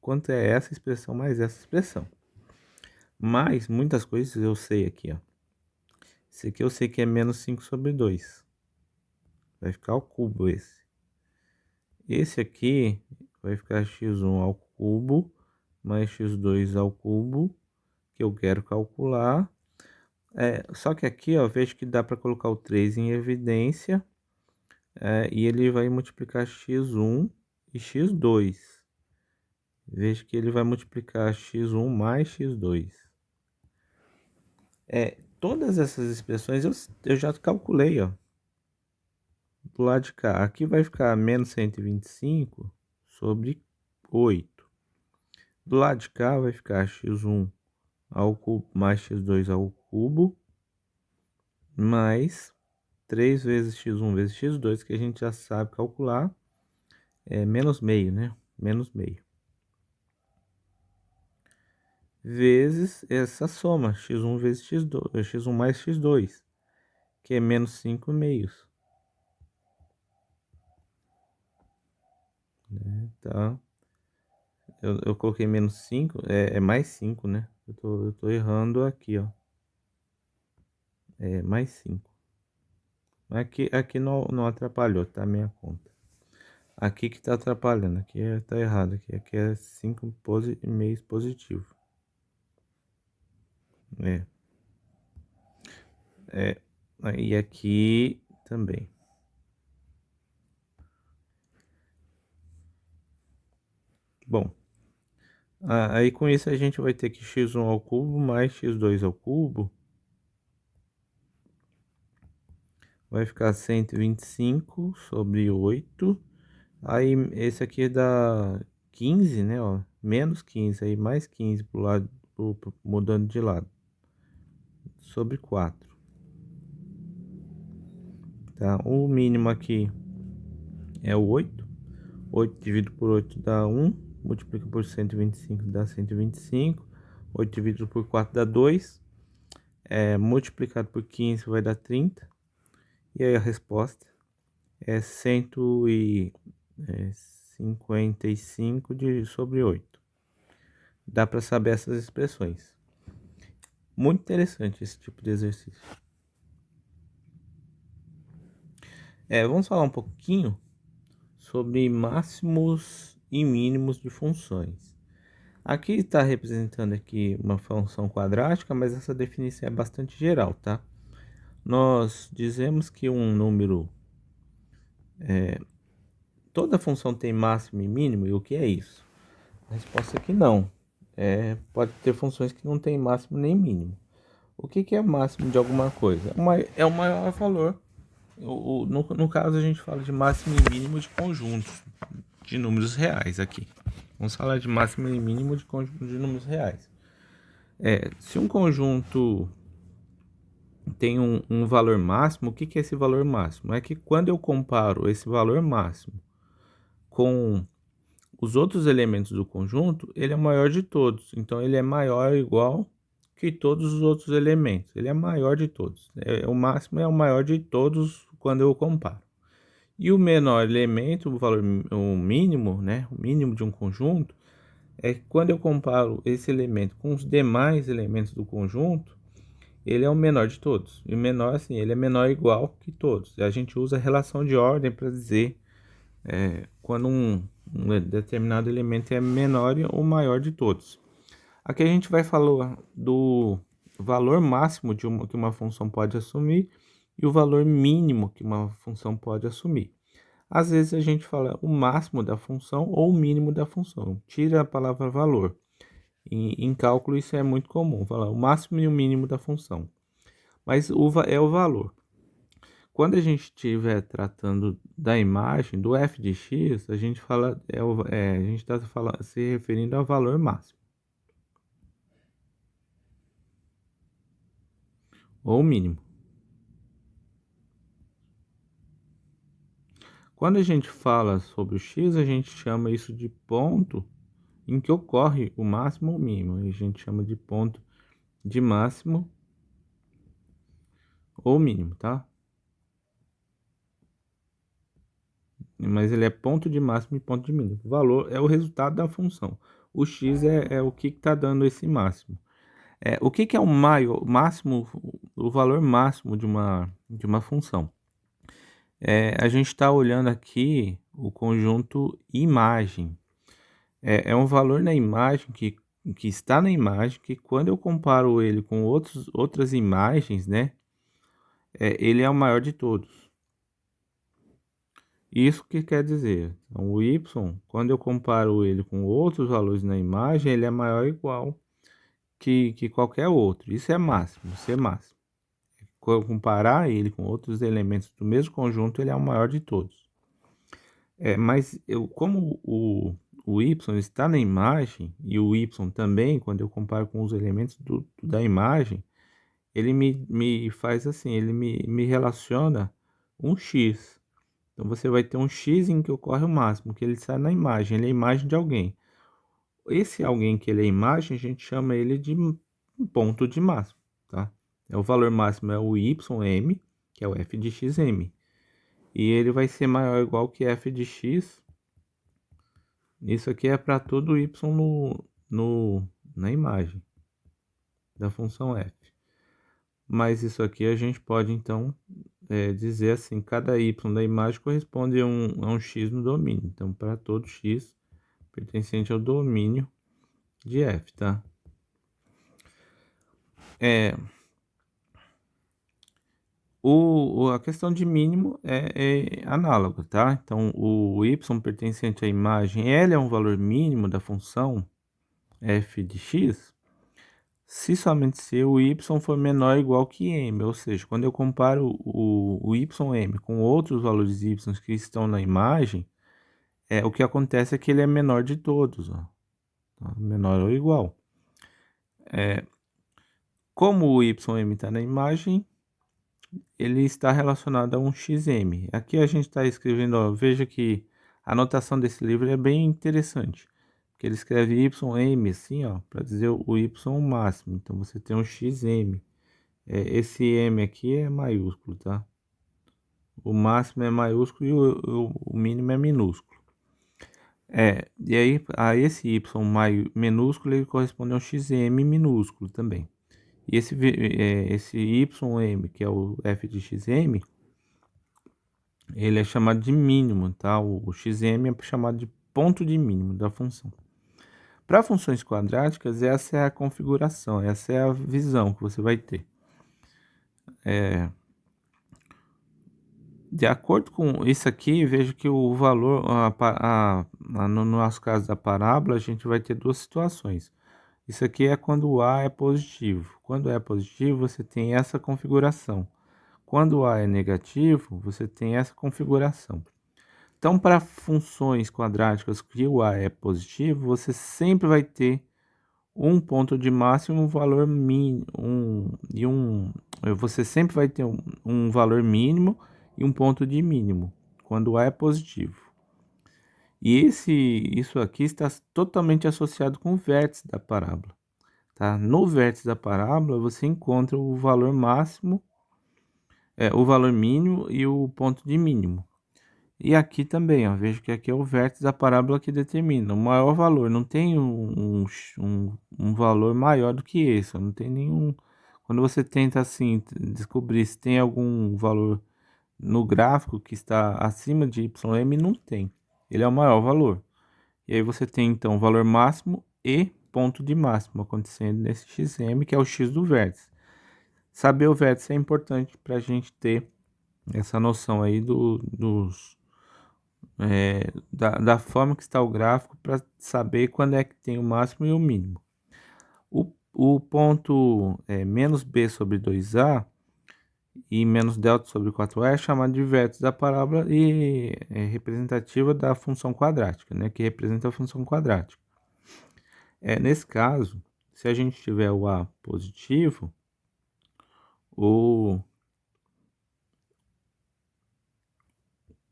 S1: quanto é essa expressão mais essa expressão. Mas muitas coisas eu sei aqui, ó. Esse aqui eu sei que é menos 5 sobre 2. Vai ficar ao cubo esse. Esse aqui vai ficar x1 ao cubo mais x2 ao cubo, que eu quero calcular. Só que aqui, ó, vejo que dá para colocar o 3 em evidência. E ele vai multiplicar x1 e x2. Vejo que ele vai multiplicar x1 mais x2. Todas essas expressões eu já calculei, ó. Do lado de cá, aqui vai ficar menos 125 sobre 8. Do lado de cá vai ficar x1 ao cubo mais x2 ao cubo, mais 3 vezes x1 vezes x2, que a gente já sabe calcular, é menos meio, né? Menos meio. Vezes essa soma, x1 vezes x2, x1 mais x2, que é menos 5 meios. Tá? Eu coloquei menos 5, é mais 5, né? Eu tô errando aqui, ó. É mais 5. Aqui não atrapalhou, tá? Minha conta. Aqui que tá atrapalhando, aqui tá errado. Aqui é 5 meios positivo. E aqui também. Bom, aí com isso a gente vai ter que x1 ao cubo mais x2 ao cubo vai ficar 125 sobre 8. Aí esse aqui dá 15, né, ó, menos 15, aí mais 15 pro lado, mudando de lado, sobre 4. Tá? O mínimo aqui é o 8. 8 dividido por 8 dá 1. Multiplica por 125 dá 125. 8 dividido por 4 dá 2. Multiplicado por 15 vai dar 30. E aí a resposta é 155 sobre 8. Dá para saber essas expressões. Muito interessante esse tipo de exercício. Vamos falar um pouquinho sobre máximos e mínimos de funções. Aqui está representando aqui uma função quadrática, mas essa definição é bastante geral, tá? Nós dizemos que um número, toda função tem máximo e mínimo, e o que é isso? A resposta é que não. Pode ter funções que não tem máximo nem mínimo. O que é máximo de alguma coisa? É o maior valor. No caso, a gente fala de máximo e mínimo de conjuntos de números reais aqui. Vamos falar de máximo e mínimo de conjuntos de números reais. Se um conjunto tem um valor máximo, o que é esse valor máximo? É que quando eu comparo esse valor máximo com os outros elementos do conjunto, ele é o maior de todos. Então, ele é maior ou igual que todos os outros elementos. Ele é maior de todos. O máximo é o maior de todos quando eu comparo. E o menor elemento, o mínimo, né? O mínimo de um conjunto, é que quando eu comparo esse elemento com os demais elementos do conjunto, ele é o menor de todos. E o menor, assim, ele é menor ou igual que todos. E a gente usa a relação de ordem para dizer quando um determinado elemento é menor ou maior de todos. Aqui a gente vai falar do valor máximo que uma função pode assumir e o valor mínimo que uma função pode assumir. Às vezes a gente fala o máximo da função ou o mínimo da função. Tira a palavra valor. Em cálculo isso é muito comum, falar o máximo e o mínimo da função. Mas é o valor. Quando a gente estiver tratando da imagem do f de x, a gente fala, a gente está se referindo ao valor máximo ou mínimo. Quando a gente fala sobre o x, a gente chama isso de ponto em que ocorre o máximo ou mínimo. A gente chama de ponto de máximo ou mínimo, tá? Mas ele é ponto de máximo e ponto de mínimo. O valor é o resultado da função. O x é o que está dando esse máximo. O que é o máximo, o valor máximo de uma função? A gente está olhando aqui o conjunto imagem. É um valor na imagem que está na imagem, que quando eu comparo ele com outras imagens, né? Ele é o maior de todos. Isso que quer dizer, então, o y, quando eu comparo ele com outros valores na imagem, ele é maior ou igual que qualquer outro. Isso é máximo, isso é máximo. Quando eu comparar ele com outros elementos do mesmo conjunto, ele é o maior de todos. Mas como o y está na imagem, e o y também, quando eu comparo com os elementos da imagem, ele me faz assim, ele me relaciona um x. Então você vai ter um x em que ocorre o máximo, que ele está na imagem, ele é a imagem de alguém. Esse alguém que ele é a imagem, a gente chama ele de um ponto de máximo, tá? O valor máximo é o ym, que é o f de xm. E ele vai ser maior ou igual que f de x. Isso aqui é para todo y na imagem da função f. Mas isso aqui a gente pode, então, dizer assim, cada y da imagem corresponde a um x no domínio. Então, para todo x pertencente ao domínio de f, tá? A questão de mínimo é análoga, tá? Então, o y pertencente à imagem, L é um valor mínimo da função f de x, se somente se o y for menor ou igual que m, ou seja, quando eu comparo o ym com outros valores y que estão na imagem, o que acontece é que ele é menor de todos, ó, tá? Menor ou igual. Como o ym está na imagem, ele está relacionado a um xm. Aqui a gente está escrevendo, ó, veja que a anotação desse livro é bem interessante, porque ele escreve ym assim, ó, para dizer o y máximo. Então você tem um xm. Esse m aqui é maiúsculo, tá? O máximo é maiúsculo e o mínimo é minúsculo. E aí a esse y minúsculo ele corresponde a um xm minúsculo também. E esse ym, que é o f de xm, ele é chamado de mínimo, tá? O xm é chamado de ponto de mínimo da função. Para funções quadráticas, essa é a configuração, essa é a visão que você vai ter. De acordo com isso aqui, vejo que o valor, no nosso caso da parábola, a gente vai ter duas situações. Isso aqui é quando o A é positivo. Quando é positivo, você tem essa configuração. Quando o A é negativo, você tem essa configuração. Então, para funções quadráticas que o A é positivo, você sempre vai ter um ponto de máximo, um valor mínimo, você sempre vai ter um valor mínimo e um ponto de mínimo, quando A é positivo. E isso aqui está totalmente associado com o vértice da parábola, tá? No vértice da parábola, você encontra o valor máximo, o valor mínimo e o ponto de mínimo. E aqui também, ó, vejo que aqui é o vértice da parábola que determina o maior valor. Não tem um valor maior do que esse, ó, não tem nenhum. Quando você tenta assim descobrir se tem algum valor no gráfico que está acima de ym, não tem. Ele é o maior valor. E aí você tem então o valor máximo e ponto de máximo acontecendo nesse xm, que é o x do vértice. Saber o vértice é importante para a gente ter essa noção aí da forma que está o gráfico para saber quando é que tem o máximo e o mínimo. O ponto menos b sobre 2a, e menos delta sobre 4A é chamado de vértice da parábola e é representativa da função quadrática, né, que representa a função quadrática. Nesse caso, se a gente tiver o A positivo, o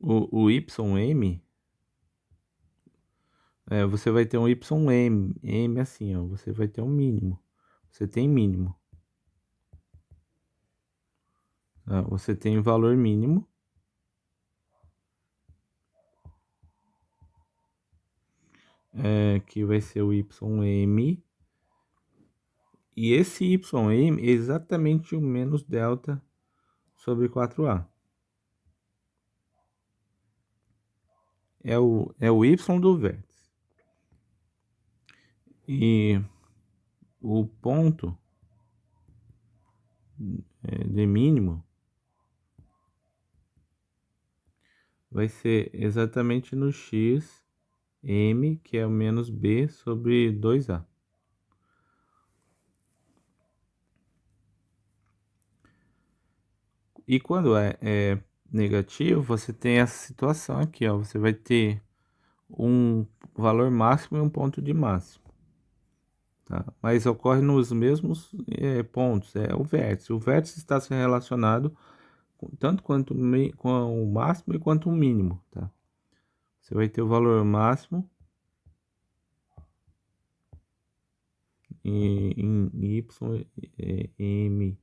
S1: YM, você vai ter um YM assim, ó, você vai ter um mínimo. Você tem mínimo. Tá? Você tem o valor mínimo. Que vai ser o YM. E esse YM é exatamente o menos delta sobre 4A. É o Y do vértice. E o ponto de mínimo vai ser exatamente no x m, que é o menos b sobre 2a. E quando é negativo, você tem essa situação aqui, ó, você vai ter um valor máximo e um ponto de máximo. Tá? Mas ocorre nos mesmos pontos, é o vértice. O vértice está se relacionado tanto com o máximo e quanto o mínimo, tá? Você vai ter o valor máximo em y m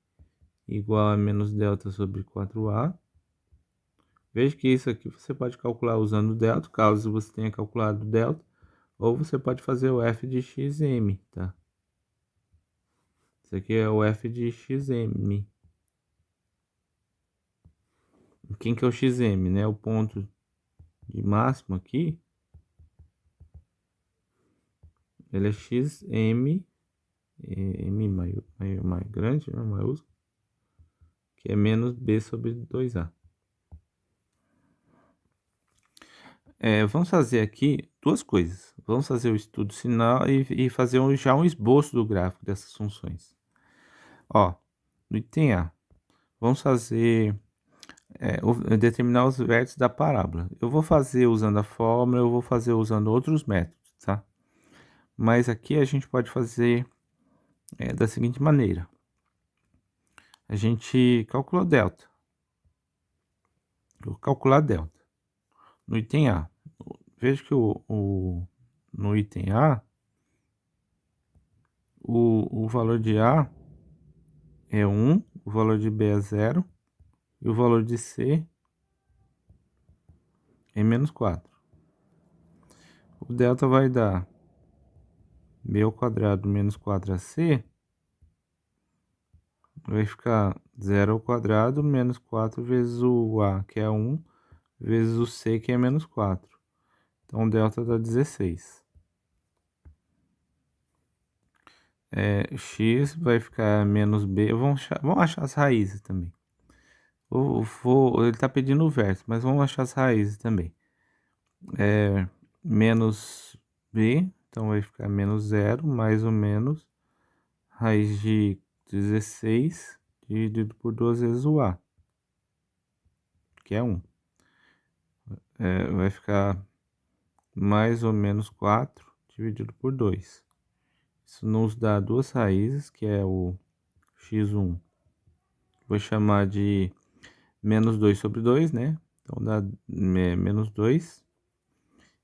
S1: igual a menos delta sobre 4a. Veja que isso aqui você pode calcular usando o delta, caso você tenha calculado o delta, ou você pode fazer o f de xm, tá? Isso aqui é o f de xm. Quem que é o xm, né? O ponto de máximo aqui, ele é xm, m maior grande, né, maiúsculo, que é menos b sobre 2a. Vamos fazer aqui duas coisas. Vamos fazer o estudo sinal e fazer já um esboço do gráfico dessas funções. Ó, no item A, vamos fazer determinar os vértices da parábola. Eu vou fazer usando a fórmula, eu vou fazer usando outros métodos, tá? Mas aqui a gente pode fazer da seguinte maneira. A gente calcula delta. Eu vou calcular delta. No item A, veja que no item A, o valor de A é 1, o valor de B é 0 e o valor de C é menos 4. O delta vai dar B ao quadrado menos 4AC, vai ficar 0 ao quadrado menos 4 vezes o A, que é 1, vezes o C, que é menos 4. Então, o delta dá 16. X vai ficar menos B. Vamos achar as raízes também. Ele está pedindo o vértice, mas vamos achar as raízes também. Menos B, então vai ficar menos 0, mais ou menos raiz de 16 dividido por 2 vezes o A, que é 1. Vai ficar mais ou menos 4 dividido por 2. Isso nos dá duas raízes, que é o x1. Vou chamar de menos 2 sobre 2, né? Então dá menos 2.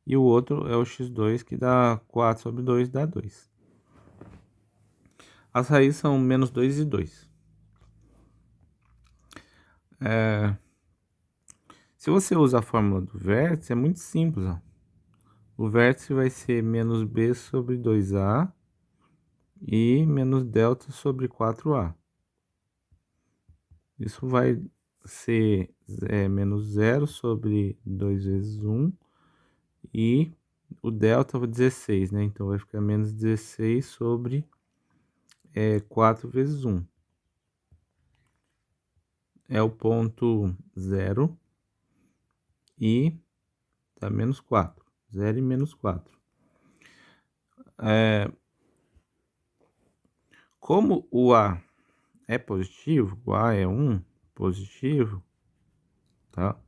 S1: E o outro é o x2, que dá 4 sobre 2, dá 2. As raízes são menos 2 e 2. Se você usa a fórmula do vértice, é muito simples. Ó. O vértice vai ser menos b sobre 2a e menos delta sobre 4a. Isso vai ser menos 0 sobre 2 vezes 1 e o delta é 16, né? Então vai ficar menos 16 sobre 4 vezes 1. É o ponto 0 e dá menos 4. 0 e menos 4. Como o A é positivo, o A é 1, positivo, tá?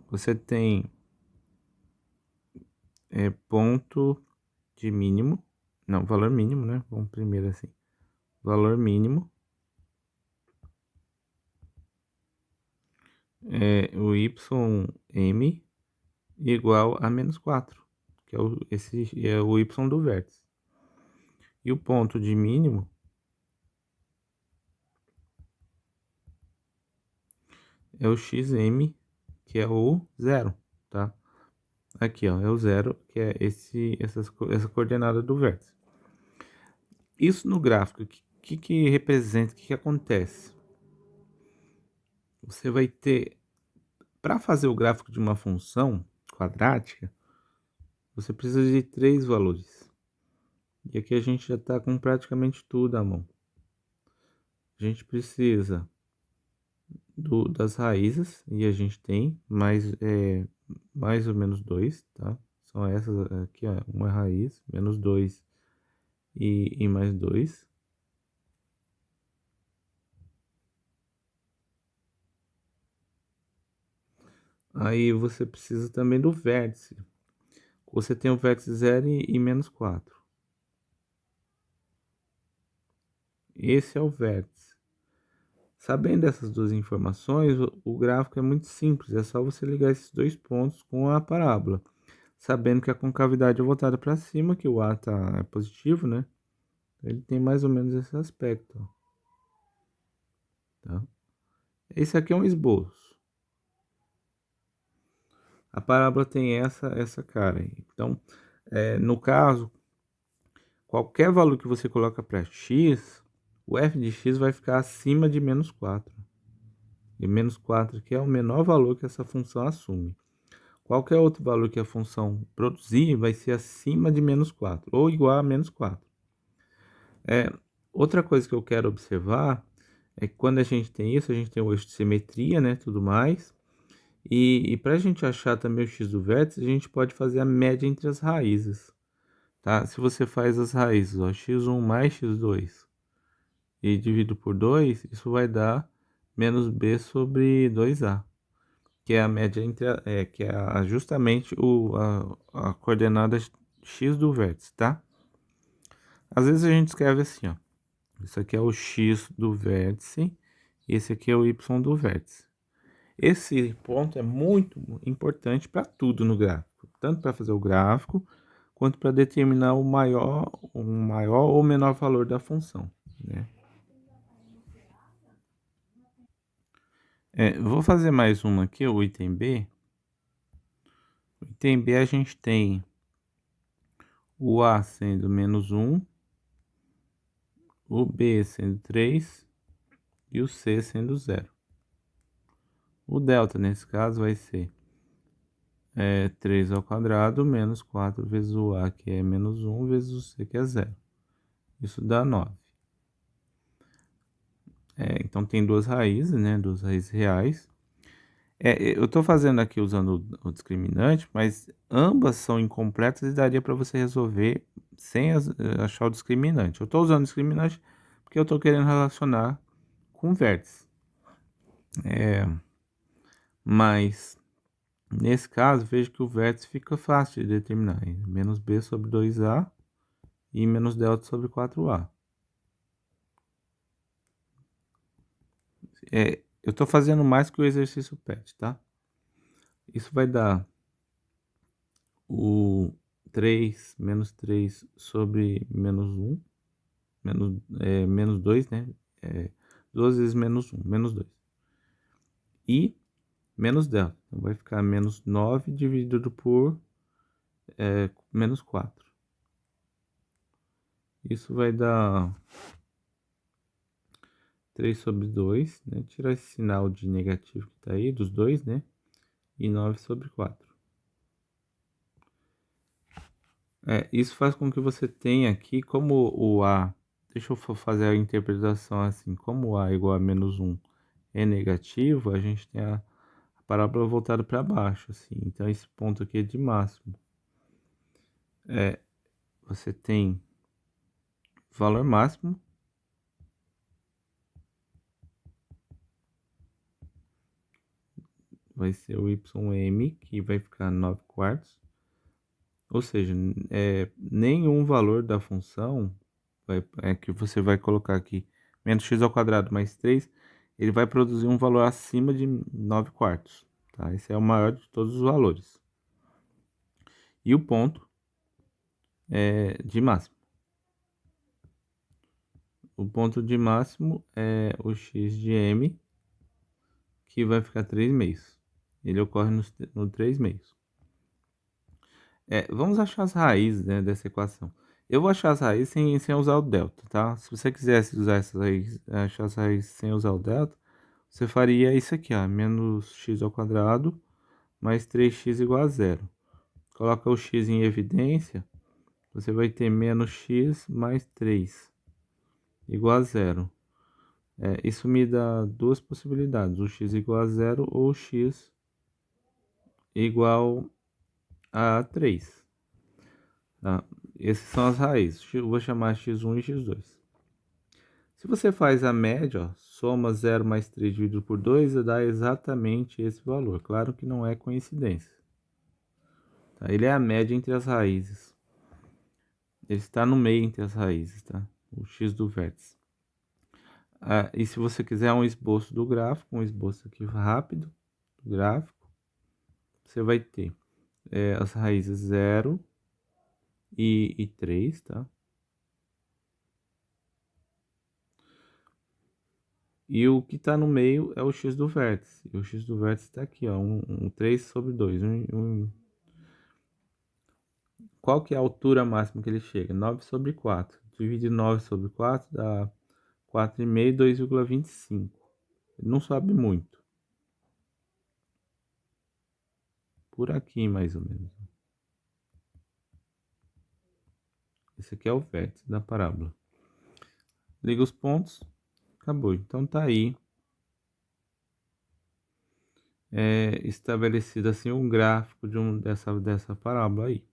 S1: Você tem ponto de mínimo, não, valor mínimo, né? Vamos primeiro assim, valor mínimo é o ym igual a menos 4, que é esse é o y do vértice. E o ponto de mínimo é o xm, que é o zero, tá? Aqui, ó, é o zero, que é essa coordenada do vértice. Isso no gráfico, o que representa, o que acontece? Você vai ter, para fazer o gráfico de uma função quadrática, você precisa de 3 valores. E aqui a gente já está com praticamente tudo à mão. A gente precisa das raízes, e a gente tem mais ou menos 2, tá? São essas aqui, ó, uma raiz, menos 2 e mais 2. Aí você precisa também do vértice. Você tem o vértice 0 e menos 4. Esse é o vértice. Sabendo dessas duas informações, o gráfico é muito simples. É só você ligar esses dois pontos com a parábola. Sabendo que a concavidade é voltada para cima, que o A é positivo, né? Ele tem mais ou menos esse aspecto, ó, tá? Esse aqui é um esboço. A parábola tem essa cara aí. Então, no caso, qualquer valor que você coloca para x, o f de x vai ficar acima de menos 4. E menos 4 que é o menor valor que essa função assume. Qualquer outro valor que a função produzir vai ser acima de menos 4, ou igual a menos 4. Outra coisa que eu quero observar é que quando a gente tem isso, a gente tem o eixo de simetria, né, tudo mais. E para a gente achar também o x do vértice, a gente pode fazer a média entre as raízes, tá? Se você faz as raízes, ó, x1 mais x2 e divido por 2, isso vai dar menos b sobre 2a, que é a média entre que é justamente a coordenada x do vértice, tá? Às vezes a gente escreve assim, ó. Isso aqui é o x do vértice, e esse aqui é o y do vértice. Esse ponto é muito importante para tudo no gráfico, tanto para fazer o gráfico, quanto para determinar o maior ou menor valor da função, né? Vou fazer mais uma aqui, o item B. O item B a gente tem o A sendo menos 1, o B sendo 3 e o C sendo 0. O delta, nesse caso, vai ser 3 ao quadrado menos 4 vezes o A, que é menos 1, vezes o C, que é 0. Isso dá 9. Então tem duas raízes, né? Duas raízes reais. Eu estou fazendo aqui usando o discriminante, mas ambas são incompletas e daria para você resolver sem achar o discriminante. Eu estou usando o discriminante porque eu estou querendo relacionar com vértice. Mas nesse caso, veja que o vértice fica fácil de determinar. Menos b sobre 2a e menos delta sobre 4a. Eu estou fazendo mais que o exercício PET, tá? Isso vai dar o 3 menos 3 sobre menos 1, menos 2, né? 2 vezes menos 1, menos 2. E menos delta. Então vai ficar menos 9 dividido por menos 4. Isso vai dar 3 sobre 2, né? Tirar esse sinal de negativo que tá aí, dos dois, né? E 9 sobre 4. Isso faz com que você tenha aqui, como o A, deixa eu fazer a interpretação assim, como o A igual a menos 1 é negativo, a gente tem a parábola voltada para baixo, assim. Então, esse ponto aqui é de máximo. Você tem valor máximo vai ser o ym, que vai ficar 9 quartos. Ou seja, nenhum valor da função que você vai colocar aqui, menos x ao quadrado mais 3, ele vai produzir um valor acima de 9 quartos. Tá? Esse é o maior de todos os valores. E o ponto é de máximo. O ponto de máximo é o x de m, que vai ficar 3 meios. Ele ocorre no 3 meios. Vamos achar as raízes, né, dessa equação. Eu vou achar as raízes sem usar o delta, tá? Se você quisesse usar essas raízes, achar as raízes sem usar o delta, você faria isso aqui, ó, menos x ao quadrado mais 3x igual a zero. Coloca o x em evidência, você vai ter menos x mais 3 igual a zero. Isso me dá duas possibilidades, o x igual a zero ou o x igual a 3. Tá? Essas são as raízes. Eu vou chamar x1 e x2. Se você faz a média, ó, soma 0 mais 3 dividido por 2, dá exatamente esse valor. Claro que não é coincidência. Tá? Ele é a média entre as raízes. Ele está no meio entre as raízes, tá? O x do vértice. E se você quiser um esboço do gráfico, um esboço aqui rápido do gráfico, você vai ter as raízes 0 e 3, tá? E o que está no meio é o x do vértice. E o x do vértice está aqui, ó, 3 sobre 2. Qual que é a altura máxima que ele chega? 9 sobre 4. Divide 9 sobre 4 dá 4,5, 2,25. Ele não sobe muito. Por aqui, mais ou menos. Esse aqui é o vértice da parábola. Liga os pontos. Acabou. Então tá aí. Estabelecido assim um gráfico dessa parábola aí.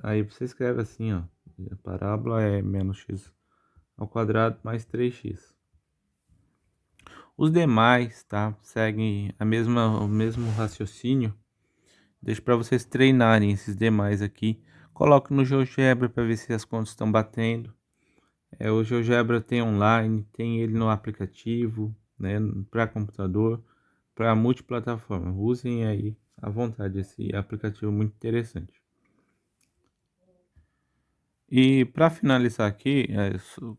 S1: Aí você escreve assim, ó. A parábola é menos x ao quadrado mais 3x. Os demais, tá? Seguem o mesmo raciocínio. Deixo para vocês treinarem esses demais aqui. Coloque no GeoGebra para ver se as contas estão batendo. O GeoGebra tem online, tem ele no aplicativo, né? Para computador, para multiplataforma. Usem aí à vontade esse aplicativo muito interessante. E para finalizar aqui,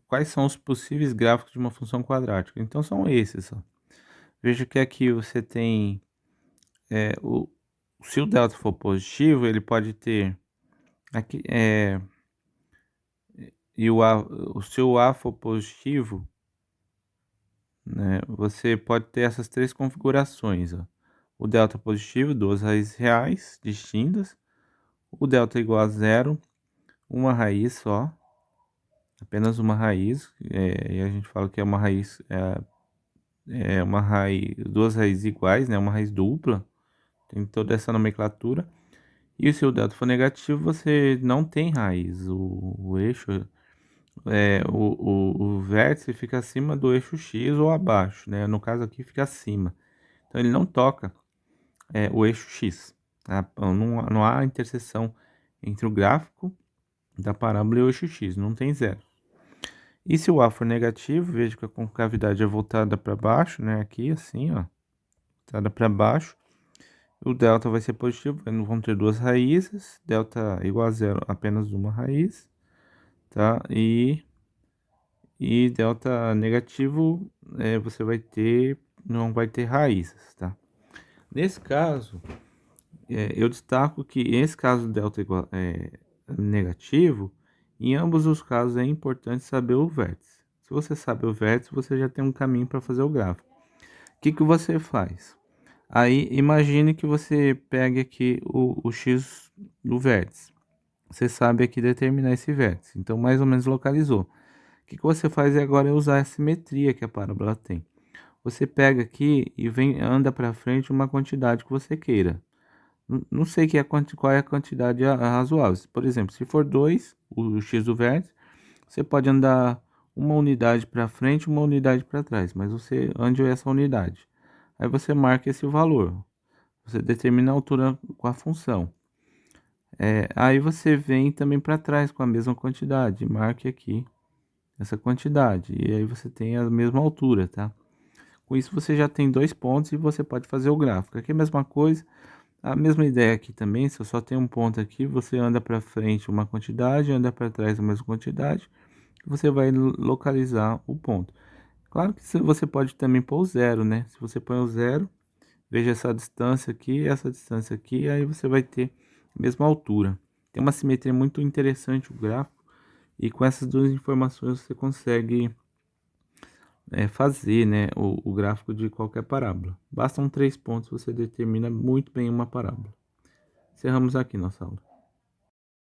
S1: quais são os possíveis gráficos de uma função quadrática? Então são esses, ó. Veja que aqui você tem se o delta for positivo, ele pode ter aqui se o A for positivo, né, você pode ter essas três configurações, ó. O delta positivo, duas raízes reais distintas. O delta igual a zero, uma raiz só, apenas uma raiz, e a gente fala que é uma raiz, uma raiz, duas raízes iguais, né, uma raiz dupla, tem toda essa nomenclatura. E se o delta for negativo, você não tem raiz, o eixo, o vértice fica acima do eixo X ou abaixo, né, no caso aqui fica acima, então ele não toca o eixo X, tá? Não há interseção entre o gráfico da parábola e o eixo X, não tem zero. E se o A for negativo, veja que a concavidade é voltada para baixo, né? Aqui assim, ó, voltada para baixo. O delta vai ser positivo, vão ter duas raízes, delta igual a zero, apenas uma raiz, tá? E delta negativo, você vai ter, não vai ter raízes, tá? Nesse caso, eu destaco que esse caso do delta igual, negativo, em ambos os casos é importante saber o vértice. Se você sabe o vértice, você já tem um caminho para fazer o gráfico. O que você faz? Aí imagine que você pegue aqui o x do vértice. Você sabe aqui determinar esse vértice, então mais ou menos localizou. O que você faz agora é usar a simetria que a parábola tem. Você pega aqui e anda para frente uma quantidade que você queira. Não sei qual é a quantidade razoável. Por exemplo, se for 2, o x do vértice, você pode andar uma unidade para frente, uma unidade para trás, mas você ande essa unidade. Aí você marca esse valor. Você determina a altura com a função. Aí você vem também para trás com a mesma quantidade, marque aqui essa quantidade, e aí você tem a mesma altura, tá? Com isso você já tem 2 pontos e você pode fazer o gráfico. Aqui é a mesma coisa, a mesma ideia aqui também, se eu só tenho um ponto aqui, você anda para frente uma quantidade, anda para trás a mesma quantidade, você vai localizar o ponto. Claro que você pode também pôr o zero, né? Se você põe o zero, veja essa distância aqui, aí você vai ter a mesma altura. Tem uma simetria muito interessante o gráfico, e com essas duas informações você consegue fazer, né, o gráfico de qualquer parábola. Bastam 3 pontos, você determina muito bem uma parábola. Encerramos aqui nossa aula.